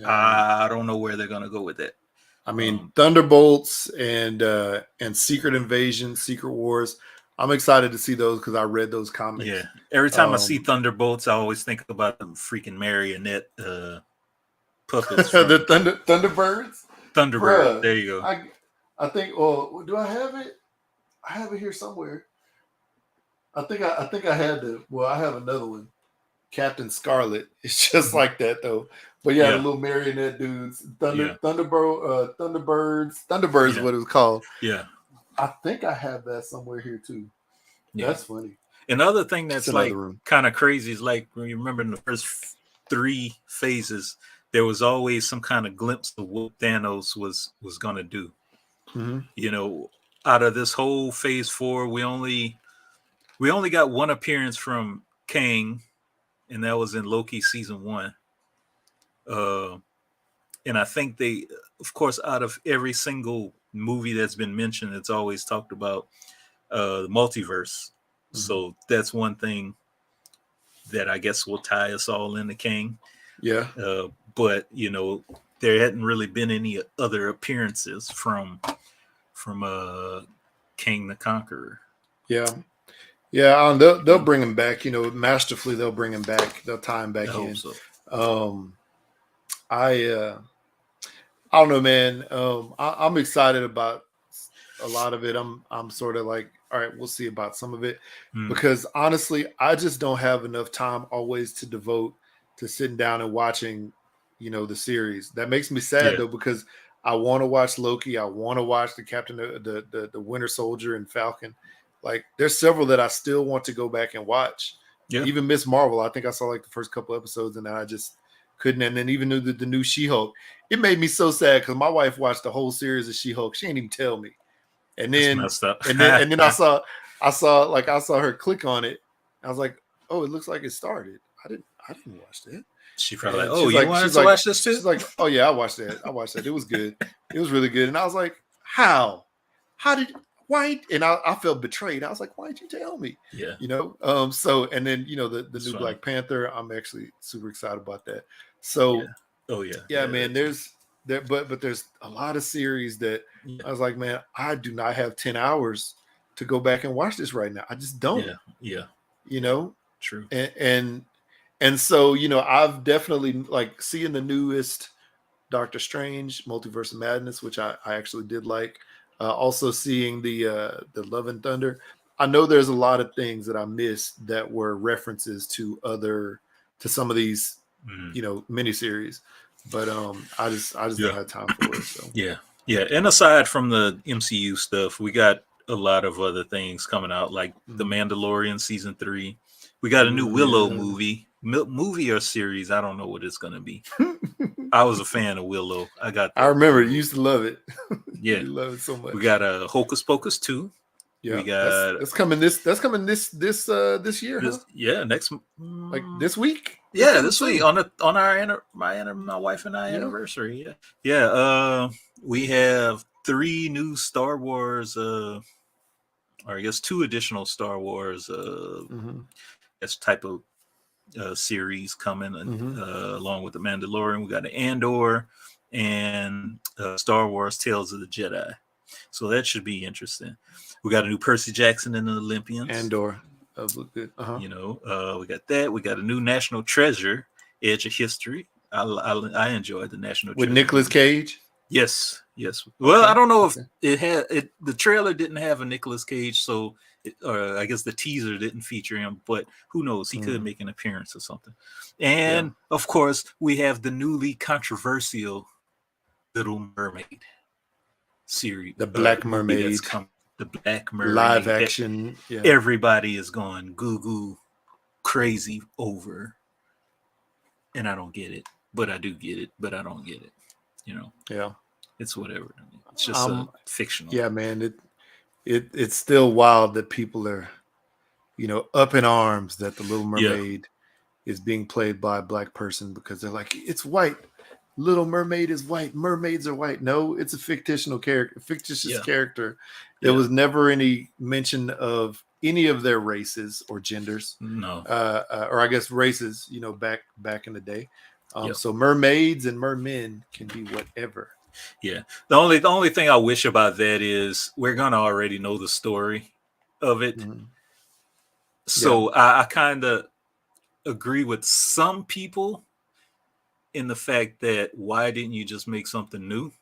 I don't know where they're gonna go with it. I mean, Thunderbolts and Secret Invasion, Secret Wars. I'm excited to see those because I read those comics. Yeah. Every time I see Thunderbolts, I always think about them freaking marionette puppets. The Thunderbirds. Thunderbird. Bruh, there you go. I think. Oh, do I have it? I have it here somewhere. I think I had the. Well, I have another one. Captain Scarlet. It's just like that though. But the little marionette dudes. Thunderbirds. Thunderbirds is what it was called. Yeah. I think I have that somewhere here too. Yeah. That's funny. Another thing that's like kind of crazy is like when you remember in the first 3 phases, there was always some kind of glimpse of what Thanos was going to do. Mm-hmm. Out of this whole phase 4, we only got one appearance from Kang, and that was in Loki season 1. And I think they, of course, out of every single movie that's been mentioned, it's always talked about the multiverse. Mm-hmm. So that's one thing that I guess will tie us all into Kang. Yeah. But there hadn't really been any other appearances from Kang the Conqueror. Yeah. Yeah, they'll bring him back. Masterfully they'll bring him back. They'll tie him back in. So. I don't know, man. I'm excited about a lot of it. I'm sort of like, all right, we'll see about some of it because honestly, I just don't have enough time always to devote to sitting down and watching, the series. That makes me sad though because I want to watch Loki. I want to watch the Captain, the Winter Soldier and Falcon. Like, there's several that I still want to go back and watch. Yeah. Even Miss Marvel, I think I saw like the first couple episodes, and I just couldn't. And then even the new She-Hulk, it made me so sad because my wife watched the whole series of She-Hulk. She didn't even tell me. And then, and then I saw her click on it. I was like, oh, it looks like it started. I didn't watch that. She probably like, oh, you wanted to watch this too? She's like, oh yeah, I watched that. It was good. It was really good. And I was like, how? Why? And I felt betrayed. I was like, why did you tell me? Yeah. So, and then, the new Black Panther, I'm actually super excited about that. So, man, there's a lot of series that I was like, man, I do not have 10 hours to go back and watch this right now. I just don't. Yeah. True. And so, I've definitely like seeing the newest Doctor Strange, Multiverse of Madness, which I actually did like. Also seeing the Love and Thunder. I know there's a lot of things that I missed that were references to some of these, miniseries, but I just don't have time for it. So yeah. And aside from the MCU stuff, we got a lot of other things coming out, like The Mandalorian season 3. We got a new Willow movie or series. I don't know what it's gonna be. I was a fan of Willow. I remember you used to love it. Yeah, you love it so much. We got a Hocus Pocus 2. Yeah, we got that's coming this year. Yeah, next like this week. Yeah, this week on my wife and I anniversary. Yeah. We have 3 new Star Wars, or I guess 2 additional Star Wars, as type of series coming, along with the Mandalorian. We got an Andor and Star Wars Tales of the Jedi. So that should be interesting. We got a new Percy Jackson in the Olympians. Andor. Look good. You know, we got that. We got a new National Treasure, Edge of History. I enjoyed the National with Treasure Nicolas movie. Cage. Yes. Well, Okay. I don't know if it had it. The trailer didn't have a Nicolas Cage, so I guess the teaser didn't feature him. But who knows? He could make an appearance or something. And of course, we have the newly controversial Little Mermaid series, The Black Mermaid. That's come. The Black Mermaid Live action. Yeah. Everybody is going goo crazy over, and I don't get it, but I do get it, but I don't get it. You know. Yeah. It's whatever. It's just fictional. Yeah, man. It's still wild that people are, you know, up in arms that the Little Mermaid is being played by a black person because they're like, it's white. Little Mermaid is white. Mermaids are white. No, it's a fictitious character. There was never any mention of any of their races or genders. No. Or I guess races, you know, back in the day. So mermaids and mermen can be whatever. Yeah. The only thing I wish about that is we're gonna already know the story of it. So I kind of agree with some people in the fact that why didn't you just make something new?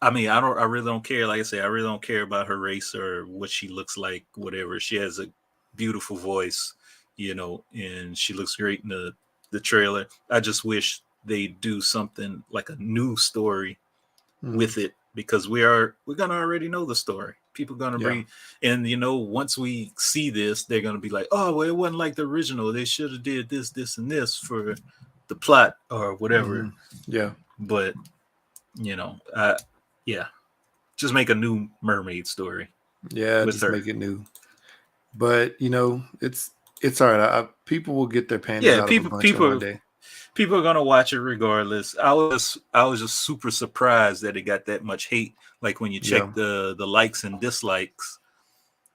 I mean, I really don't care. Like I say, I really don't care about her race or what she looks like, whatever. She has a beautiful voice, you know, and she looks great in the trailer. I just wish they do something like a new story with it, because we're gonna already know the story. People gonna bring, and you know, once we see this, they're gonna be like, oh, well, it wasn't like the original. They should have did this, and this for the plot or whatever. But you know, just make a new mermaid story. Yeah, just make it new. But you know, it's all right. People will get their panties out of a bunch one day. People are gonna watch it regardless. I was just super surprised that it got that much hate. Like when you check the likes and dislikes.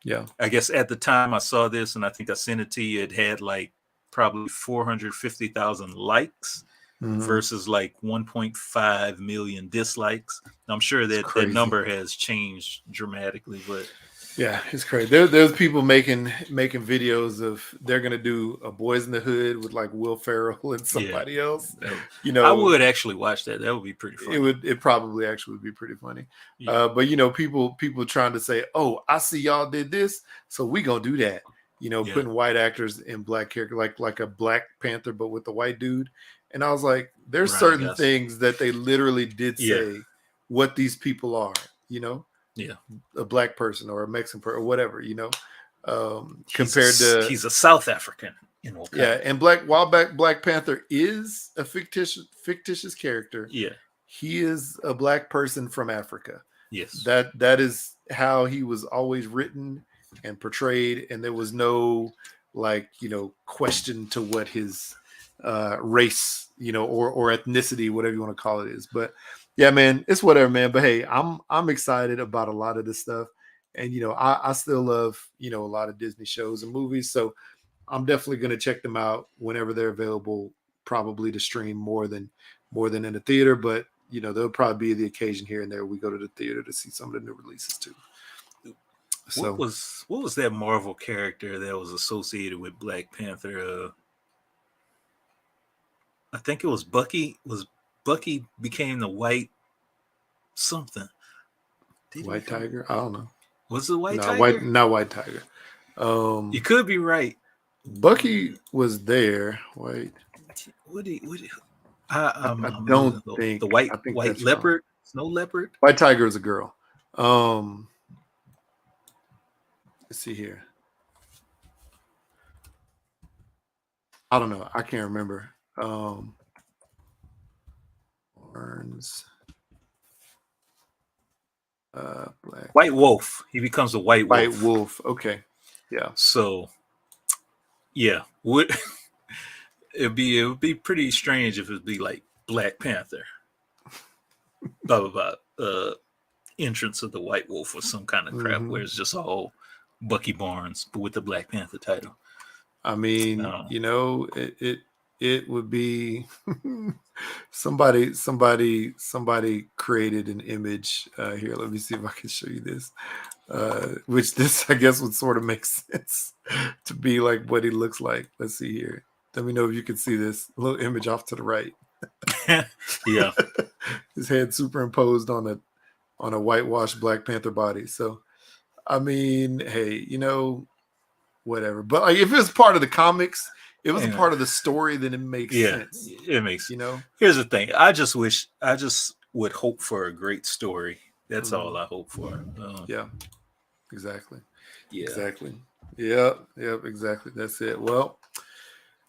Yeah. I guess at the time I saw this, and I think I sent it to you, it had like probably 450,000 likes versus like 1.5 million dislikes. I'm sure that number has changed dramatically, but yeah, it's crazy. There's people making videos of they're gonna do a Boys in the Hood with like Will Ferrell and somebody else. You know, I would actually watch that. That would be pretty funny. It probably actually would be pretty funny. But you know, people trying to say, "Oh, I see y'all did this, so we gonna do that." You know, putting white actors in black character, like a Black Panther, but with the white dude. And I was like, there's certain things that they literally did say what these people are. You know. A black person or a Mexican person or whatever, you know, compared to he's a South African, you know. And Black Panther is a fictitious character. Yeah, he is a black person from Africa. Yes, that is how he was always written and portrayed, and there was no question to what his race, or ethnicity, whatever you want to call it, is. But yeah, man, it's whatever, man. But hey, I'm excited about a lot of this stuff, and I still love a lot of Disney shows and movies, so I'm definitely going to check them out whenever they're available, probably to stream more than in the theater. But there'll probably be the occasion here and there we go to the theater to see some of the new releases too. So what was that Marvel character that was associated with Black Panther? I think it was Bucky. Bucky became the white something. White Tiger? I don't know. Was it White Tiger? Not White Tiger. You could be right. Bucky was there. White. I don't think the white leopard. Wrong. Snow leopard. White Tiger is a girl. Let's see here. I don't know. I can't remember. Burns. Black. White Wolf. He becomes a White Wolf. White Wolf. Okay. Yeah. So, yeah, it would be pretty strange if it'd be like Black Panther. Blah blah blah. Entrance of the White Wolf or some kind of crap where it's just all Bucky Barnes, but with the Black Panther title. I mean, it would be somebody created an image here. Let me see if I can show you this. Which this I guess would sort of make sense to be like what he looks like. Let's see here. Let me know if you can see this little image off to the right. Yeah. His head superimposed on a whitewashed Black Panther body. So I mean, hey, whatever. But like if it was part of the comics, it was a part of the story, then it makes sense. It makes Here's the thing. I just would hope for a great story. That's all I hope for. Yeah. Exactly. Yeah. Exactly. Yep, exactly. That's it. Well,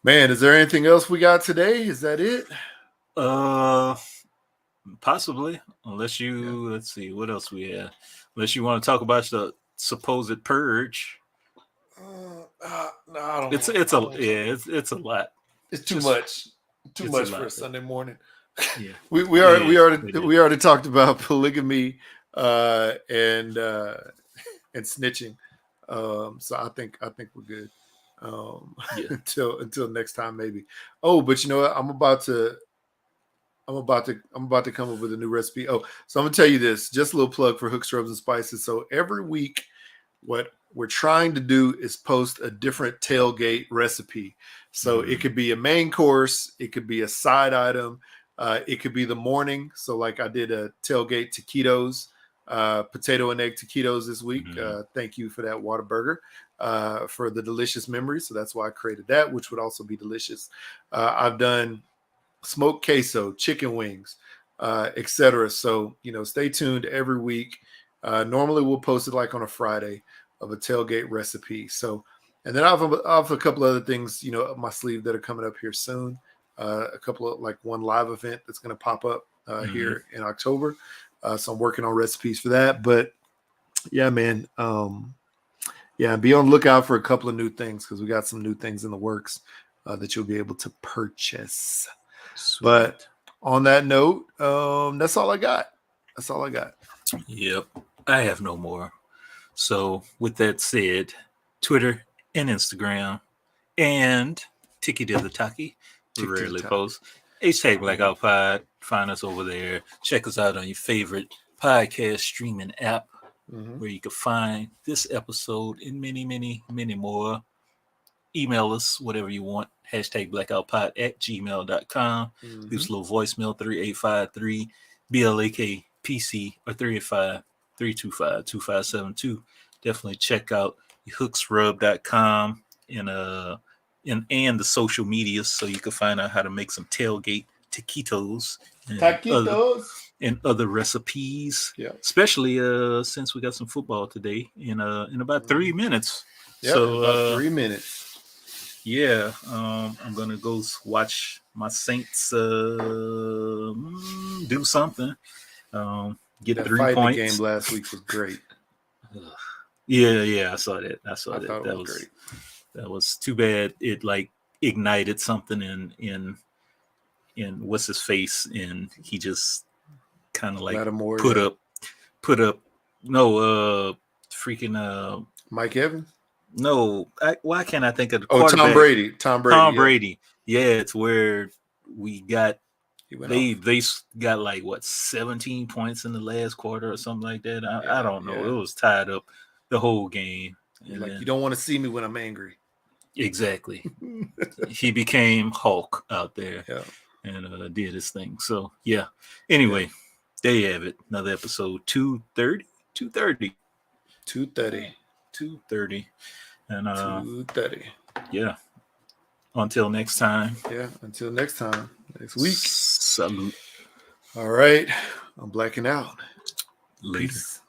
man, is there anything else we got today? Is that it? Possibly. Unless let's see what else we have. Unless you want to talk about the supposed purge. No, I don't. It's a lot. It's too much. Too much for a Sunday morning. Yeah. we already talked about polygamy and snitching. So I think we're good. Until next time maybe. Oh, but you know what? I'm about to come up with a new recipe. Oh, so I'm gonna tell you this. Just a little plug for Hooks, Rubs, and Spices. So every week, what we're trying to do is post a different tailgate recipe. So it could be a main course, it could be a side item, it could be the morning. So like I did a tailgate taquitos, potato and egg taquitos this week. Thank you for that Whataburger for the delicious memories. So that's why I created that, which would also be delicious. I've done smoked queso, chicken wings, etc. So stay tuned every week. Normally we'll post it like on a Friday of a tailgate recipe. So, and then I have a couple other things, up my sleeve that are coming up here soon. A couple of one live event that's going to pop up here in October. So I'm working on recipes for that. But yeah, man. Be on the lookout for a couple of new things because we got some new things in the works that you'll be able to purchase. Sweet. But on that note, that's all I got. Yep. I have no more. So with that said, Twitter and Instagram and Tiki de the Taki. We rarely post. #Blackout Pod. Find us over there. Check us out on your favorite podcast streaming app where you can find this episode and many, many, many more. Email us whatever you want. #blackoutpod@gmail.com. Leave us a little voicemail 3853-BLAK-PC or 385-325-2572. Definitely check out hooksrub.com and the social media so you can find out how to make some tailgate taquitos and other recipes. Yeah. Especially since we got some football today in about 3 minutes. Yeah, so about 3 minutes. Yeah, I'm gonna go watch my Saints do something. Get that 3 points. The game last week was great. Yeah, I saw that. That was great. That was too bad. It ignited something in what's his face, and he just kind of put up. No, freaking Mike Evans. No, why can't I think of the quarterback? Tom Brady. Yeah, it's where we got. They got 17 points in the last quarter or something like that. I don't know. It was tied up the whole game. You don't want to see me when I'm angry. Exactly. He became Hulk out there and did his thing. So yeah. Anyway, there you have it. Another episode 230. And 230. Yeah. Until next time. Yeah, until next time. Next week. Salute. All right. I'm blacking out. Later. Peace.